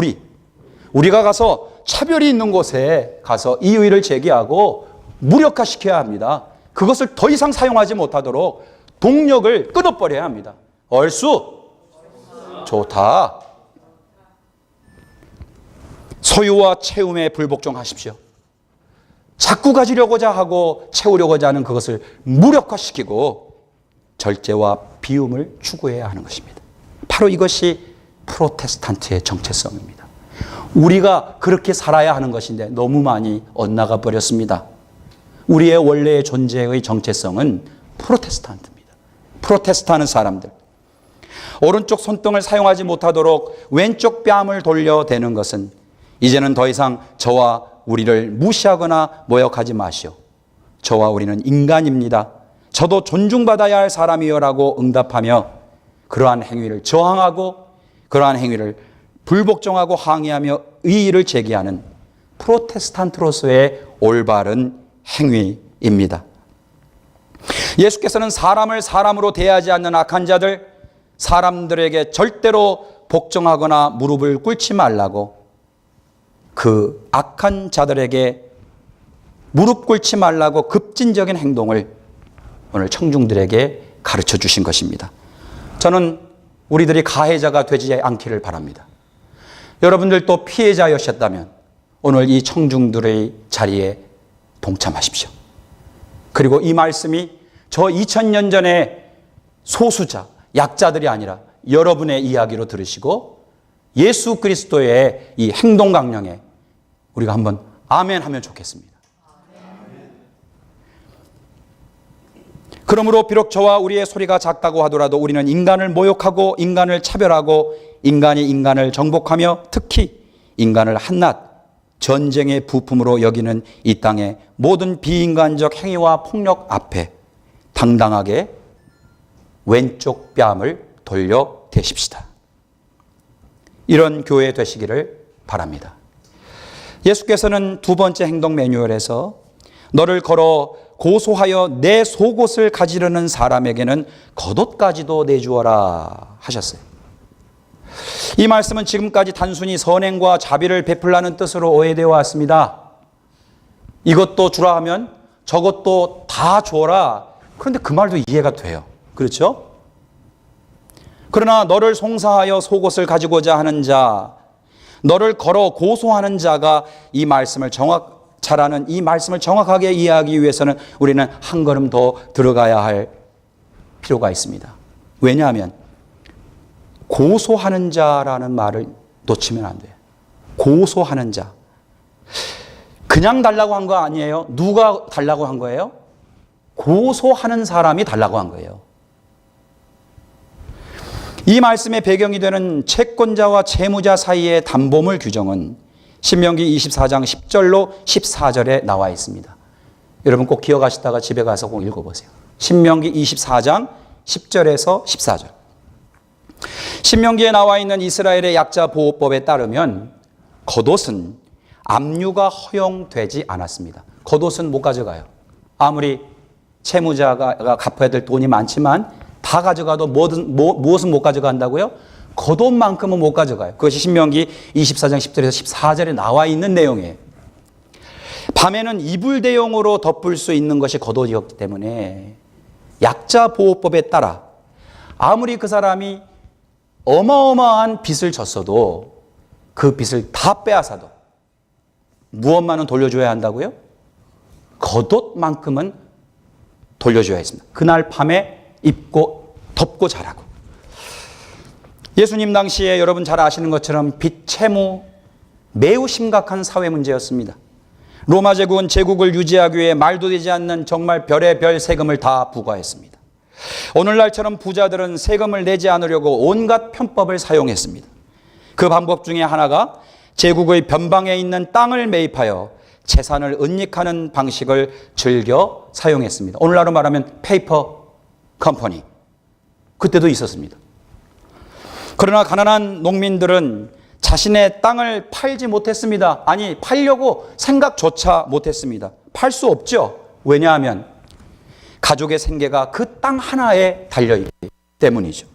우리가 가서 차별이 있는 곳에 가서 이의를 제기하고 무력화시켜야 합니다. 그것을 더 이상 사용하지 못하도록 동력을 끊어버려야 합니다. 얼쑤. 좋다. 소유와 채움에 불복종하십시오. 자꾸 가지려고자 하고 채우려고자 하는 그것을 무력화시키고 절제와 비움을 추구해야 하는 것입니다. 바로 이것이 프로테스탄트의 정체성입니다. 우리가 그렇게 살아야 하는 것인데 너무 많이 엇나가 버렸습니다. 우리의 원래의 존재의 정체성은 프로테스탄트입니다. 프로테스탄트 사람들, 오른쪽 손등을 사용하지 못하도록 왼쪽 뺨을 돌려대는 것은 이제는 더 이상 저와 우리를 무시하거나 모욕하지 마시오. 저와 우리는 인간입니다. 저도 존중받아야 할 사람이요라고 응답하며 그러한 행위를 저항하고 그러한 행위를 불복종하고 항의하며 의의를 제기하는 프로테스탄트로서의 올바른 행위입니다. 예수께서는 사람을 사람으로 대하지 않는 악한 자들, 사람들에게 절대로 복종하거나 무릎을 꿇지 말라고, 그 악한 자들에게 무릎 꿇지 말라고 급진적인 행동을 오늘 청중들에게 가르쳐 주신 것입니다. 저는 우리들이 가해자가 되지 않기를 바랍니다. 여러분들도 피해자였었다면 오늘 이 청중들의 자리에 동참하십시오. 그리고 이 말씀이 저 2000년 전에 소수자, 약자들이 아니라 여러분의 이야기로 들으시고 예수 그리스도의 이 행동 강령에 우리가 한번 아멘 하면 좋겠습니다. 그러므로 비록 저와 우리의 소리가 작다고 하더라도 우리는 인간을 모욕하고 인간을 차별하고 인간이 인간을 정복하며 특히 인간을 한낱 전쟁의 부품으로 여기는 이 땅의 모든 비인간적 행위와 폭력 앞에 당당하게 왼쪽 뺨을 돌려 대십시다. 이런 교회 되시기를 바랍니다. 예수께서는 두 번째 행동 매뉴얼에서 너를 걸어 고소하여 내 속옷을 가지려는 사람에게는 겉옷까지도 내주어라 하셨어요. 이 말씀은 지금까지 단순히 선행과 자비를 베풀라는 뜻으로 오해되어 왔습니다. 이것도 주라 하면 저것도 다 주어라. 그런데 그 말도 이해가 돼요. 그렇죠? 그러나 너를 송사하여 속옷을 가지고자 하는 자, 너를 걸어 고소하는 자가 이 말씀을 잘하는 이 말씀을 정확하게 이해하기 위해서는 우리는 한 걸음 더 들어가야 할 필요가 있습니다. 왜냐하면 고소하는 자라는 말을 놓치면 안 돼요. 고소하는 자. 그냥 달라고 한 거 아니에요. 누가 달라고 한 거예요? 고소하는 사람이 달라고 한 거예요. 이 말씀의 배경이 되는 채권자와 채무자 사이의 담보물 규정은 신명기 24장 10절로 14절에 나와 있습니다. 여러분 꼭 기억하시다가 집에 가서 꼭 읽어보세요. 신명기 24장 10절에서 14절. 신명기에 나와 있는 이스라엘의 약자 보호법에 따르면 겉옷은 압류가 허용되지 않았습니다. 겉옷은 못 가져가요. 아무리 채무자가 갚아야 될 돈이 많지만 다 가져가도 무엇은 못 가져간다고요? 겉옷만큼은 못 가져가요. 그것이 신명기 24장 10절에서 14절에 나와 있는 내용이에요. 밤에는 이불 대용으로 덮을 수 있는 것이 겉옷이었기 때문에 약자 보호법에 따라 아무리 그 사람이 어마어마한 빚을 졌어도 그 빚을 다 빼앗아도 무엇만은 돌려줘야 한다고요? 겉옷만큼은 돌려줘야 했습니다. 그날 밤에 입고 덮고 자라고. 예수님 당시에 여러분 잘 아시는 것처럼 빚 채무 매우 심각한 사회 문제였습니다. 로마 제국은 제국을 유지하기 위해 말도 되지 않는 정말 별의 별 세금을 다 부과했습니다. 오늘날처럼 부자들은 세금을 내지 않으려고 온갖 편법을 사용했습니다. 그 방법 중에 하나가 제국의 변방에 있는 땅을 매입하여 재산을 은닉하는 방식을 즐겨 사용했습니다. 오늘날로 말하면 페이퍼 컴퍼니. 그때도 있었습니다. 그러나 가난한 농민들은 자신의 땅을 팔지 못했습니다. 아니, 팔려고 생각조차 못했습니다. 팔 수 없죠. 왜냐하면 가족의 생계가 그 땅 하나에 달려있기 때문이죠.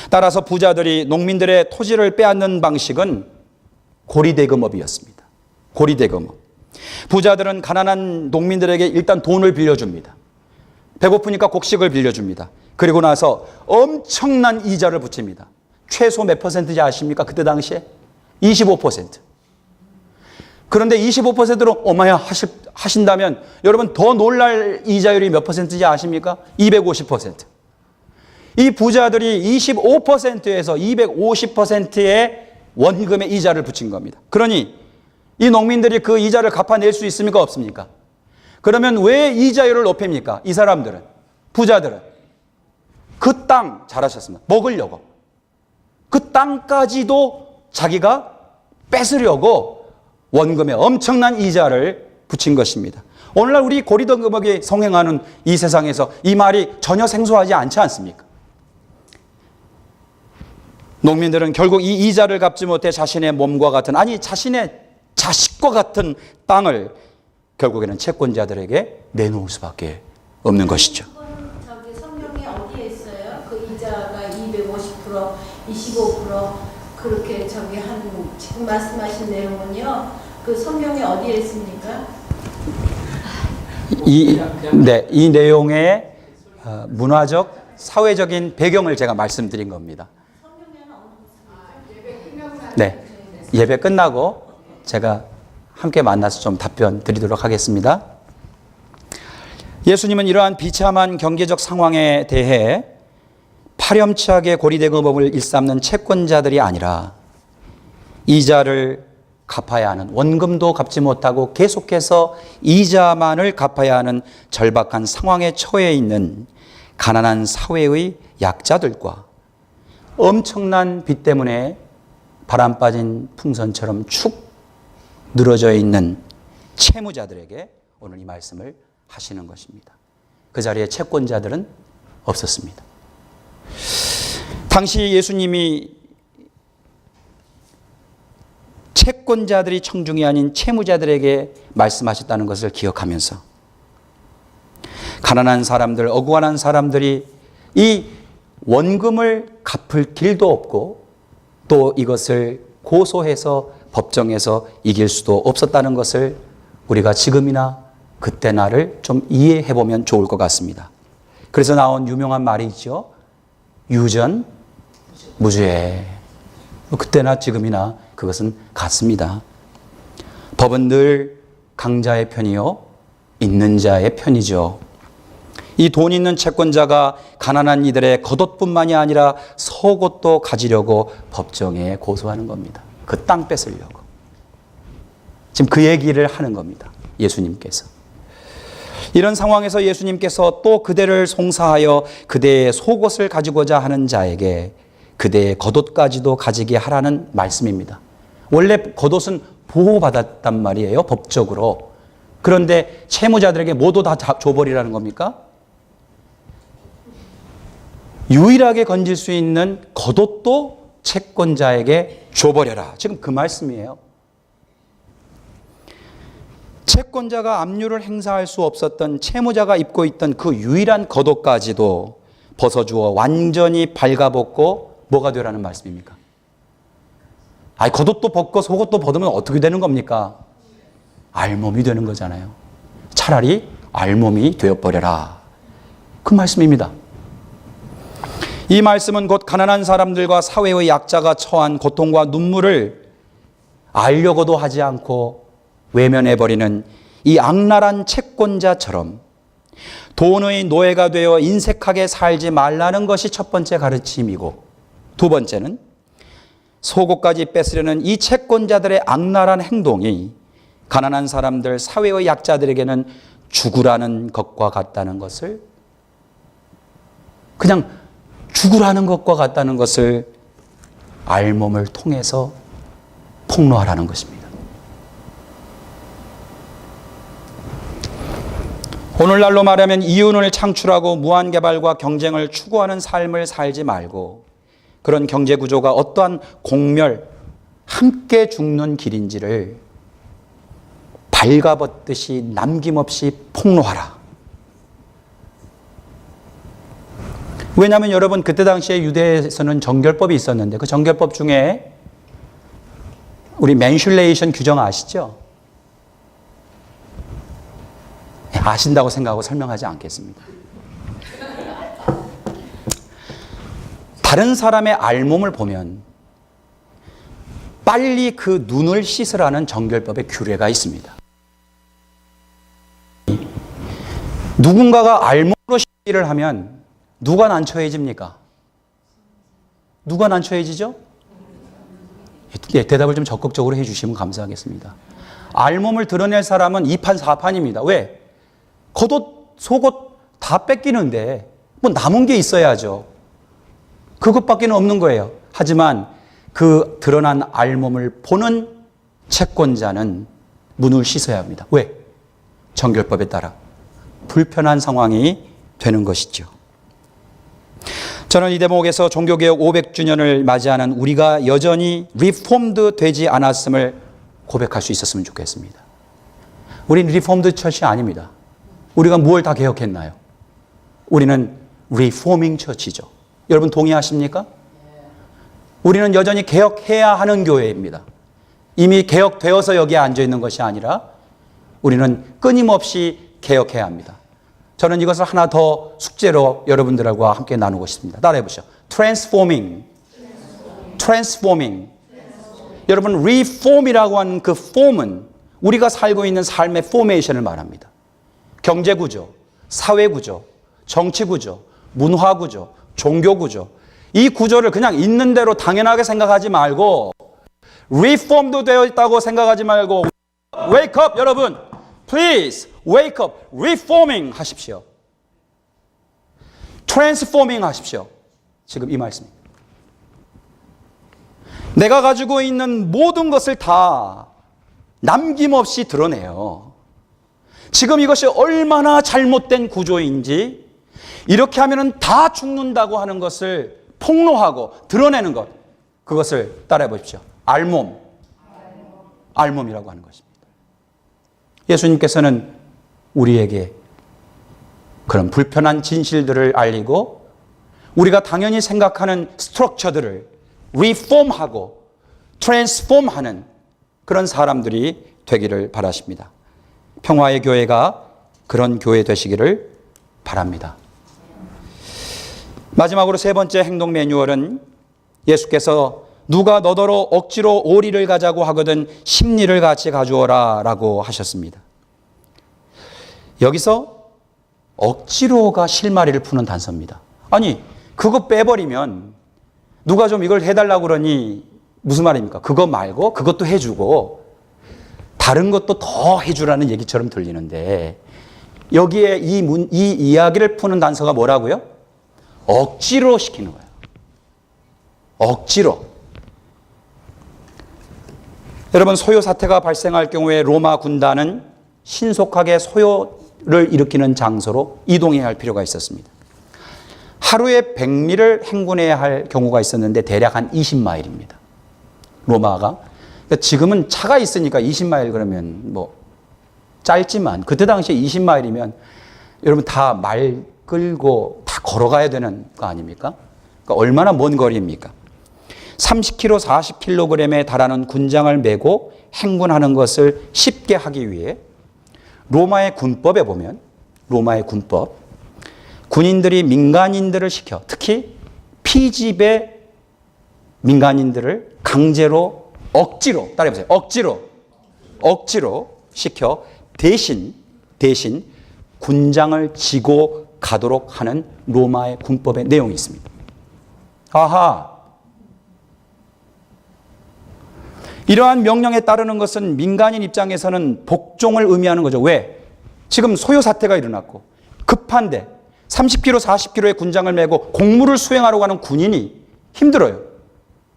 따라서 부자들이 농민들의 토지를 빼앗는 방식은 고리대금업이었습니다. 고리대금업. 부자들은 가난한 농민들에게 일단 돈을 빌려줍니다. 배고프니까 곡식을 빌려줍니다. 그리고 나서 엄청난 이자를 붙입니다. 최소 몇 퍼센트인지 아십니까? 그때 당시에 25%. 그런데 25%로 어마야 하신다면 여러분 더 놀랄 이자율이 몇 퍼센트인지 아십니까? 250%. 이 부자들이 25%에서 250%의 원금의 이자를 붙인 겁니다. 그러니 이 농민들이 그 이자를 갚아낼 수 있습니까? 없습니까? 그러면 왜 이자율을 높입니까? 이 사람들은, 부자들은 그 땅, 잘하셨습니다, 먹으려고 그 땅까지도 자기가 뺏으려고 원금에 엄청난 이자를 붙인 것입니다. 오늘날 우리 고리등급하게 성행하는 이 세상에서 이 말이 전혀 생소하지 않지 않습니까? 농민들은 결국 이 이자를 갚지 못해 자신의 몸과 같은, 아니 자신의 자식과 같은 땅을 결국에는 채권자들에게 내놓을 수밖에 없는 것이죠. 저기 성경에 어디에 있어요? 그 이자가 250%, 25% 그렇게 저기 한 지금 말씀하신 내용은요. 그 성경에 어디에 있습니까? 이 내용의 문화적, 사회적인 배경을 제가 말씀드린 겁니다. 네, 예배 끝나고 제가 함께 만나서 좀 답변 드리도록 하겠습니다. 예수님은 이러한 비참한 경제적 상황에 대해 파렴치하게 고리대금업을 일삼는 채권자들이 아니라 이자를 갚아야 하는, 원금도 갚지 못하고 계속해서 이자만을 갚아야 하는 절박한 상황에 처해 있는 가난한 사회의 약자들과 엄청난 빚 때문에 바람 빠진 풍선처럼 축 늘어져 있는 채무자들에게 오늘 이 말씀을 하시는 것입니다. 그 자리에 채권자들은 없었습니다. 당시 예수님이 채권자들이 청중이 아닌 채무자들에게 말씀하셨다는 것을 기억하면서 가난한 사람들, 억울한 사람들이 이 원금을 갚을 길도 없고 또 이것을 고소해서 법정에서 이길 수도 없었다는 것을 우리가 지금이나 그때나를 좀 이해해 보면 좋을 것 같습니다. 그래서 나온 유명한 말이 있죠. 유전, 무죄. 그때나 지금이나 그것은 같습니다. 법은 늘 강자의 편이요, 있는 자의 편이죠. 이 돈 있는 채권자가 가난한 이들의 겉옷뿐만이 아니라 속옷도 가지려고 법정에 고소하는 겁니다. 그 땅 뺏으려고. 지금 그 얘기를 하는 겁니다. 예수님께서. 이런 상황에서 예수님께서 또 그대를 송사하여 그대의 속옷을 가지고자 하는 자에게 그대의 겉옷까지도 가지게 하라는 말씀입니다. 원래 겉옷은 보호받았단 말이에요, 법적으로. 그런데 채무자들에게 모두 다 줘버리라는 겁니까? 유일하게 건질 수 있는 겉옷도 채권자에게 줘버려라. 지금 그 말씀이에요. 채권자가 압류를 행사할 수 없었던 채무자가 입고 있던 그 유일한 겉옷까지도 벗어주어 완전히 발가벗고 뭐가 되라는 말씀입니까? 아니, 겉옷도 벗고 속옷도 벗으면 어떻게 되는 겁니까? 알몸이 되는 거잖아요. 차라리 알몸이 되어버려라. 그 말씀입니다. 이 말씀은 곧 가난한 사람들과 사회의 약자가 처한 고통과 눈물을 알려고도 하지 않고 외면해버리는 이 악랄한 채권자처럼 돈의 노예가 되어 인색하게 살지 말라는 것이 첫 번째 가르침이고, 두 번째는 속옷까지 뺏으려는 이 채권자들의 악랄한 행동이 가난한 사람들, 사회의 약자들에게는 죽으라는 것과 같다는 것을, 그냥 죽으라는 것과 같다는 것을 알몸을 통해서 폭로하라는 것입니다. 오늘날로 말하면 이윤을 창출하고 무한개발과 경쟁을 추구하는 삶을 살지 말고 그런 경제구조가 어떠한 공멸, 함께 죽는 길인지를 발가벗듯이 남김없이 폭로하라. 왜냐하면 여러분, 그때 당시에 유대에서는 정결법이 있었는데 그 정결법 중에 우리 맨슐레이션 규정 아시죠? 아신다고 생각하고 설명하지 않겠습니다. 다른 사람의 알몸을 보면 빨리 그 눈을 씻으라는 정결법의 규례가 있습니다. 누군가가 알몸으로 시비를 하면 누가 난처해집니까? 누가 난처해지죠? 예, 대답을 좀 적극적으로 해주시면 감사하겠습니다. 알몸을 드러낼 사람은 2판 4판입니다. 왜? 겉옷, 속옷 다 뺏기는데 뭐 남은 게 있어야죠. 그것밖에 없는 거예요. 하지만 그 드러난 알몸을 보는 채권자는 문을 씻어야 합니다. 왜? 정결법에 따라 불편한 상황이 되는 것이죠. 저는 이 대목에서 종교개혁 500주년을 맞이하는 우리가 여전히 리폼드 되지 않았음을 고백할 수 있었으면 좋겠습니다. 우리는 리폼드 처치 아닙니다. 우리가 뭘 다 개혁했나요? 우리는 리포밍 처치죠. 여러분 동의하십니까? 우리는 여전히 개혁해야 하는 교회입니다. 이미 개혁되어서 여기에 앉아 있는 것이 아니라 우리는 끊임없이 개혁해야 합니다. 저는 이것을 하나 더 숙제로 여러분들과 함께 나누고 싶습니다. 따라해 보시죠. Transforming. 여러분, reform이라고 하는 그 form은 우리가 살고 있는 삶의 포메이션을 말합니다. 경제구조, 사회구조, 정치구조, 문화구조, 종교구조. 이 구조를 그냥 있는 대로 당연하게 생각하지 말고 reform도 되어 있다고 생각하지 말고 wake up 여러분. Please wake up. reforming 하십시오. transforming 하십시오. 지금 이 말씀입니다. 내가 가지고 있는 모든 것을 다 남김없이 드러내요. 지금 이것이 얼마나 잘못된 구조인지 이렇게 하면은 다 죽는다고 하는 것을 폭로하고 드러내는 것. 그것을 따라해 보십시오. 알몸이라고 하는 것입니다. 예수님께서는 우리에게 그런 불편한 진실들을 알리고 우리가 당연히 생각하는 스트럭처들을 리폼하고 트랜스폼하는 그런 사람들이 되기를 바라십니다. 평화의 교회가 그런 교회 되시기를 바랍니다. 마지막으로 세 번째 행동 매뉴얼은 예수께서 누가 너더러 억지로 오리를 가자고 하거든 십리를 같이 가져오라 라고 하셨습니다. 여기서 억지로가 실마리를 푸는 단서입니다. 아니 그거 빼버리면 누가 좀 이걸 해달라고 그러니 무슨 말입니까? 그거 말고 그것도 해주고 다른 것도 더 해주라는 얘기처럼 들리는데 여기에 이 이야기를 푸는 단서가 뭐라고요? 억지로 시키는 거예요. 억지로. 여러분 소요 사태가 발생할 경우에 로마 군단은 신속하게 소요를 일으키는 장소로 이동해야 할 필요가 있었습니다. 하루에 100리를 행군해야 할 경우가 있었는데 대략 한 20마일입니다. 로마가. 지금은 차가 있으니까 20마일 그러면 뭐 짧지만 그때 당시에 20마일이면 여러분 다 말 끌고 다 걸어가야 되는 거 아닙니까? 그러니까 얼마나 먼 거리입니까? 30kg, 40kg에 달하는 군장을 메고 행군하는 것을 쉽게 하기 위해 로마의 군법에 보면 로마의 군법 군인들이 민간인들을 시켜 특히 피집의 민간인들을 강제로 억지로 따라해보세요. 억지로 시켜 대신 군장을 지고 가도록 하는 로마의 군법의 내용이 있습니다. 아하. 이러한 명령에 따르는 것은 민간인 입장에서는 복종을 의미하는 거죠. 왜? 지금 소요 사태가 일어났고 급한데 30km, 40km의 군장을 메고 공무를 수행하러 가는 군인이 힘들어요.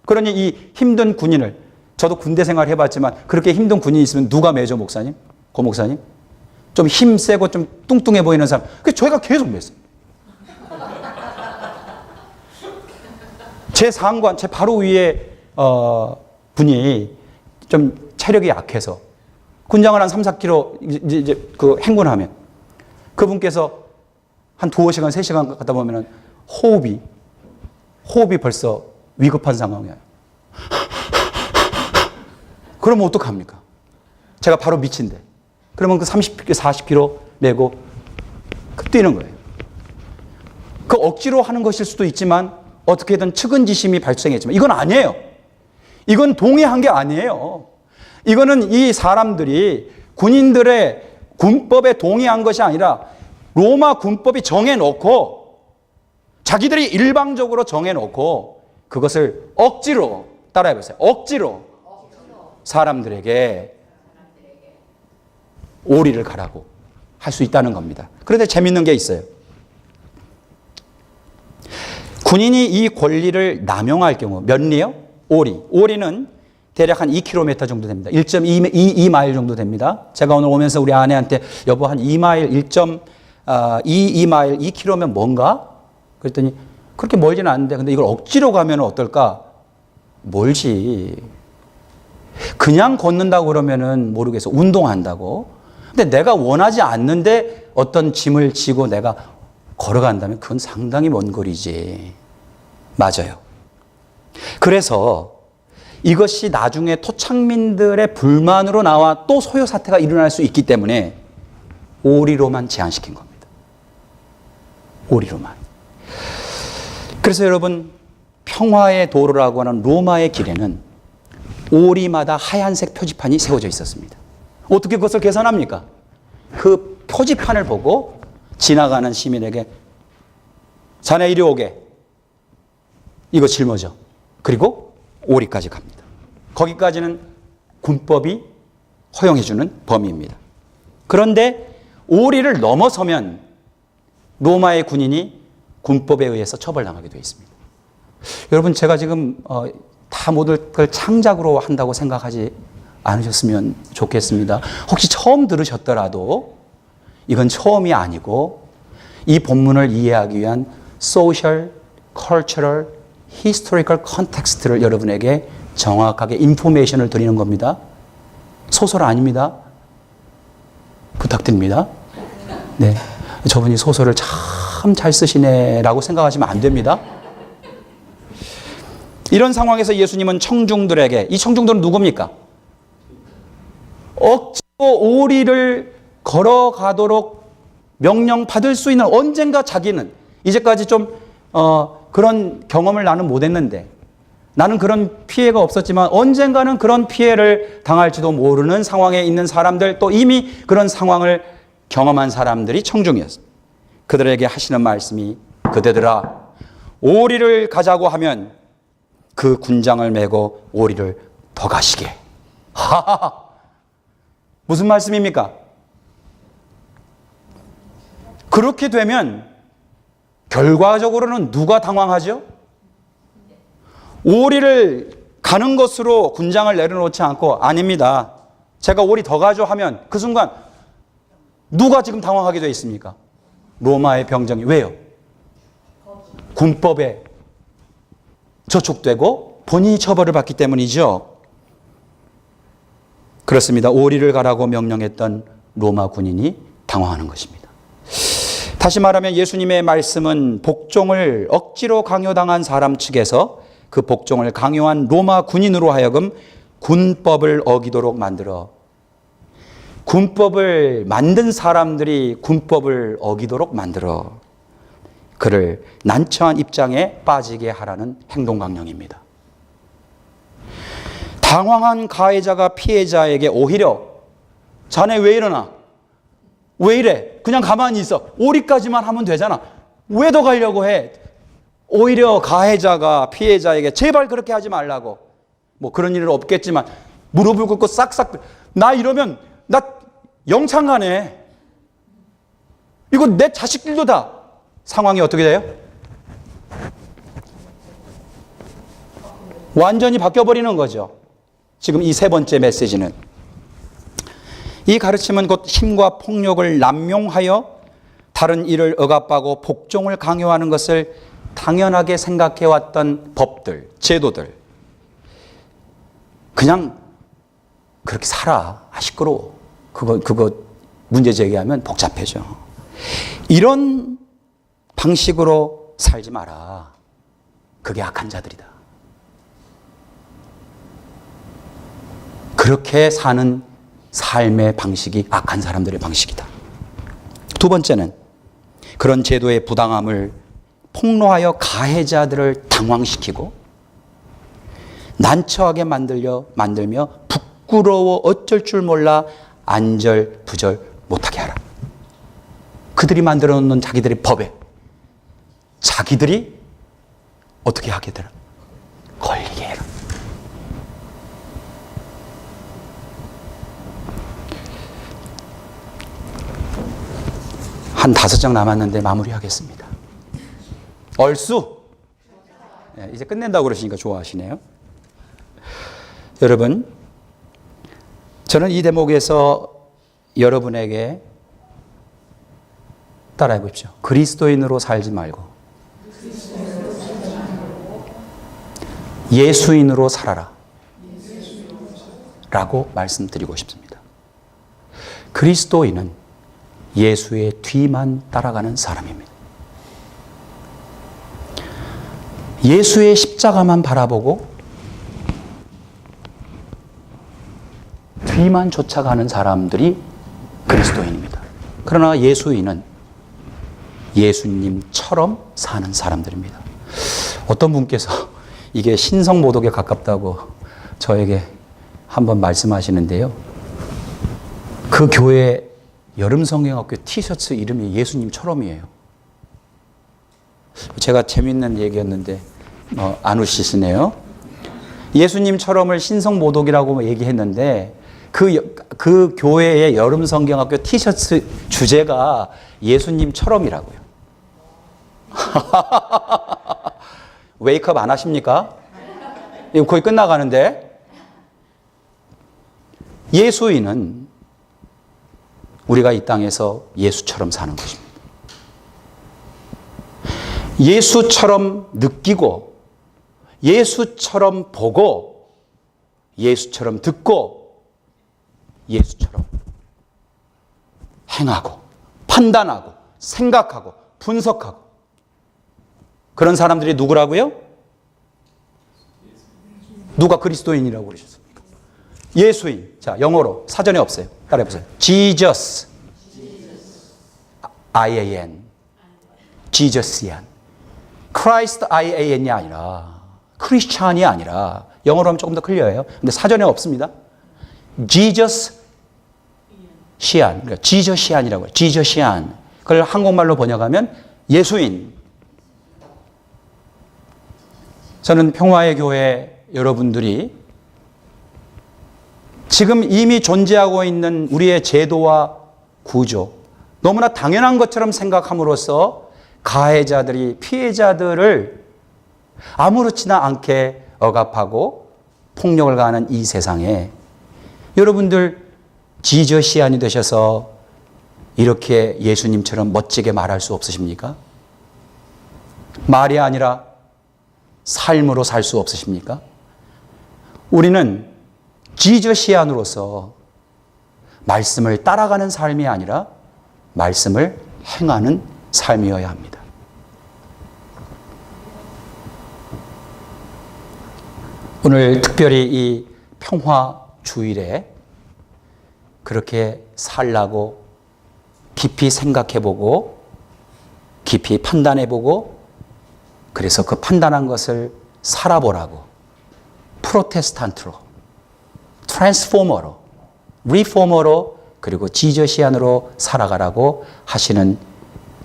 그러니 이 힘든 군인을 저도 군대 생활 해봤지만 그렇게 힘든 군인이 있으면 누가 매죠, 목사님? 고 목사님? 좀 힘세고 좀 뚱뚱해 보이는 사람. 그래서 저희가 계속 맸어요. 제 상관, 제 바로 위에 분이 좀 체력이 약해서 군장을 한 3, 4km 이제 그 행군하면 그분께서 한 2시간, 3시간 갔다 보면은 호흡이 벌써 위급한 상황이에요. 그러면 어떡합니까? 제가 바로 밑인데. 그러면 그 30km, 40km 내고 뛰는 거예요. 그 억지로 하는 것일 수도 있지만 어떻게든 측은지심이 발생했지만 이건 아니에요. 이건 동의한 게 아니에요. 이거는 이 사람들이 군인들의 군법에 동의한 것이 아니라 로마 군법이 정해놓고 자기들이 일방적으로 정해놓고 그것을 억지로 따라해 보세요. 억지로 사람들에게 오리를 가라고 할 수 있다는 겁니다. 그런데 재밌는 게 있어요. 군인이 이 권리를 남용할 경우 몇 리요? 오리. 오리는 대략 한 2km 정도 됩니다. 1.2마일 정도 됩니다. 제가 오늘 오면서 우리 아내한테 여보 한 2마일, 1.2마일, 2km면 뭔가? 그랬더니 그렇게 멀지는 않은데 근데 이걸 억지로 가면 어떨까? 멀지. 그냥 걷는다고 그러면은 모르겠어. 운동한다고. 근데 내가 원하지 않는데 어떤 짐을 지고 내가 걸어간다면 그건 상당히 먼 거리지. 맞아요. 그래서 이것이 나중에 토착민들의 불만으로 나와 또 소요 사태가 일어날 수 있기 때문에 오리로만 제한시킨 겁니다. 오리로만. 그래서 여러분 평화의 도로라고 하는 로마의 길에는 오리마다 하얀색 표지판이 세워져 있었습니다. 어떻게 그것을 계산합니까? 그 표지판을 보고 지나가는 시민에게 자네 이리 오게. 이거 짊어져. 그리고 오리까지 갑니다. 거기까지는 군법이 허용해주는 범위입니다. 그런데 오리를 넘어서면 로마의 군인이 군법에 의해서 처벌당하게 되어 있습니다. 여러분 제가 지금 다 모든 걸 창작으로 한다고 생각하지 않으셨으면 좋겠습니다. 혹시 처음 들으셨더라도 이건 처음이 아니고 이 본문을 이해하기 위한 social, cultural, historical context를 여러분에게 정확하게 인포메이션을 드리는 겁니다. 소설 아닙니다. 부탁드립니다. 네, 저분이 소설을 참 잘 쓰시네라고 생각하시면 안 됩니다. 이런 상황에서 예수님은 청중들에게, 이 청중들은 누굽니까? 억지로 오리를 걸어가도록 명령받을 수 있는, 언젠가 자기는 이제까지 좀 그런 경험을 나는 못했는데 나는 그런 피해가 없었지만 언젠가는 그런 피해를 당할지도 모르는 상황에 있는 사람들, 또 이미 그런 상황을 경험한 사람들이 청중이었습니다. 그들에게 하시는 말씀이 그대들아 오리를 가자고 하면 그 군장을 메고 오리를 더 가시게. 하하하. 무슨 말씀입니까? 그렇게 되면 결과적으로는 누가 당황하죠? 오리를 가는 것으로 군장을 내려놓지 않고 아닙니다. 제가 오리 더 가죠 하면 그 순간 누가 지금 당황하게 되어 있습니까? 로마의 병정이. 왜요? 군법에 저촉되고 본인이 처벌을 받기 때문이죠. 그렇습니다. 오리를 가라고 명령했던 로마 군인이 당황하는 것입니다. 다시 말하면 예수님의 말씀은 복종을 억지로 강요당한 사람 측에서 그 복종을 강요한 로마 군인으로 하여금 군법을 어기도록 만들어, 군법을 만든 사람들이 군법을 어기도록 만들어 그를 난처한 입장에 빠지게 하라는 행동 강령입니다. 당황한 가해자가 피해자에게 오히려 자네 왜 이러나? 왜 이래? 그냥 가만히 있어. 오리까지만 하면 되잖아. 왜 더 가려고 해? 오히려 가해자가 피해자에게 제발 그렇게 하지 말라고. 뭐 그런 일은 없겠지만 무릎을 꿇고 싹싹, 나 이러면 나 영창 가네. 이거 내 자식들도 다. 상황이 어떻게 돼요? 완전히 바뀌어버리는 거죠. 지금 이 세 번째 메시지는, 이 가르침은 곧 힘과 폭력을 남용하여 다른 일을 억압하고 복종을 강요하는 것을 당연하게 생각해왔던 법들, 제도들, 그냥 그렇게 살아. 아, 시끄러워. 그거 문제 제기하면 복잡해져. 이런 방식으로 살지 마라. 그게 악한 자들이다. 그렇게 사는 삶의 방식이 악한 사람들의 방식이다. 두 번째는 그런 제도의 부당함을 폭로하여 가해자들을 당황시키고 난처하게 만들며 부끄러워 어쩔 줄 몰라 안절부절 못하게 하라. 그들이 만들어 놓는 자기들의 법에 자기들이 어떻게 하게 되라? 걸리게 해라. 한 5장 남았는데 마무리하겠습니다. 얼쑤. 이제 끝낸다고 그러시니까 좋아하시네요. 여러분, 저는 이 대목에서 여러분에게 따라해 보십시오. 그리스도인으로 살지 말고 예수인으로 살아라 라고 말씀드리고 싶습니다. 그리스도인은 예수의 뒤만 따라가는 사람입니다. 예수의 십자가만 바라보고 뒤만 쫓아가는 사람들이 그리스도인입니다. 그러나 예수인은 예수님처럼 사는 사람들입니다. 어떤 분께서 이게 신성모독에 가깝다고 저에게 한번 말씀하시는데요. 그 교회 여름성경학교 티셔츠 이름이 예수님처럼이에요. 제가 재밌는 얘기였는데 안 웃으시네요. 예수님처럼을 신성모독이라고 얘기했는데 그 교회의 여름성경학교 티셔츠 주제가 예수님처럼이라고요. 웨이크업 안 하십니까? 이거 거의 끝나가는데. 예수인은 우리가 이 땅에서 예수처럼 사는 것입니다. 예수처럼 느끼고, 예수처럼 보고, 예수처럼 듣고, 예수처럼 행하고, 판단하고, 생각하고, 분석하고. 그런 사람들이 누구라고요? 누가 그리스도인이라고 그러셨습니까? 예수인. 자, 영어로 사전에 없어요. 따라해보세요. Jesus. I-A-N. Jesusian. Christ I-A-N이 아니라 크리스찬이 아니라 영어로 하면 조금 더 클리어해요. 근데 사전에 없습니다. Jesus 시안. 그러니까 지저시안이라고 해요. 지저시안. 그걸 한국말로 번역하면 예수인. 저는 평화의 교회 여러분들이 지금 이미 존재하고 있는 우리의 제도와 구조, 너무나 당연한 것처럼 생각함으로써 가해자들이 피해자들을 아무렇지나 않게 억압하고 폭력을 가하는 이 세상에 여러분들 지저시안이 되셔서 이렇게 예수님처럼 멋지게 말할 수 없으십니까? 말이 아니라 삶으로 살 수 없으십니까? 우리는 지저시안으로서 말씀을 따라가는 삶이 아니라 말씀을 행하는 삶이어야 합니다. 오늘 특별히 이 평화 주일에 그렇게 살라고 깊이 생각해보고 깊이 판단해보고 그래서 그 판단한 것을 살아보라고 프로테스탄트로, 트랜스포머로, 리포머로 그리고 지저시안으로 살아가라고 하시는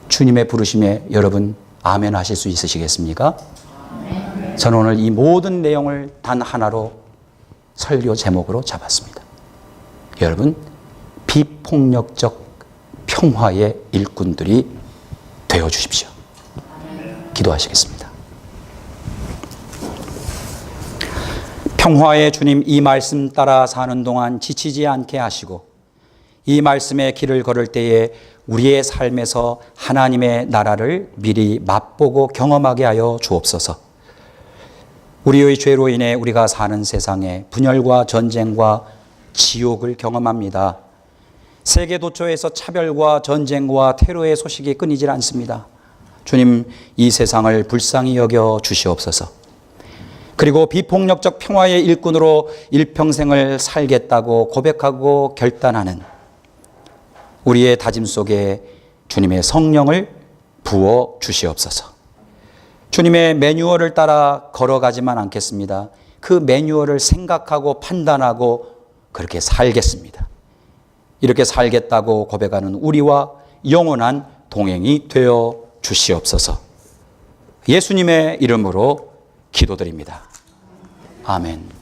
주님의 부르심에 여러분 아멘 하실 수 있으시겠습니까? 아멘. 저는 오늘 이 모든 내용을 단 하나로 설교 제목으로 잡았습니다. 여러분, 비폭력적 평화의 일꾼들이 되어 주십시오. 기도하시겠습니다. 평화의 주님, 이 말씀 따라 사는 동안 지치지 않게 하시고 이 말씀의 길을 걸을 때에 우리의 삶에서 하나님의 나라를 미리 맛보고 경험하게 하여 주옵소서. 우리의 죄로 인해 우리가 사는 세상에 분열과 전쟁과 지옥을 경험합니다. 세계 도처에서 차별과 전쟁과 테러의 소식이 끊이질 않습니다. 주님, 이 세상을 불쌍히 여겨 주시옵소서. 그리고 비폭력적 평화의 일꾼으로 일평생을 살겠다고 고백하고 결단하는 우리의 다짐 속에 주님의 성령을 부어 주시옵소서. 주님의 매뉴얼을 따라 걸어가지만 않겠습니다. 그 매뉴얼을 생각하고 판단하고 그렇게 살겠습니다. 이렇게 살겠다고 고백하는 우리와 영원한 동행이 되어 주시옵소서. 예수님의 이름으로 기도드립니다. 아멘.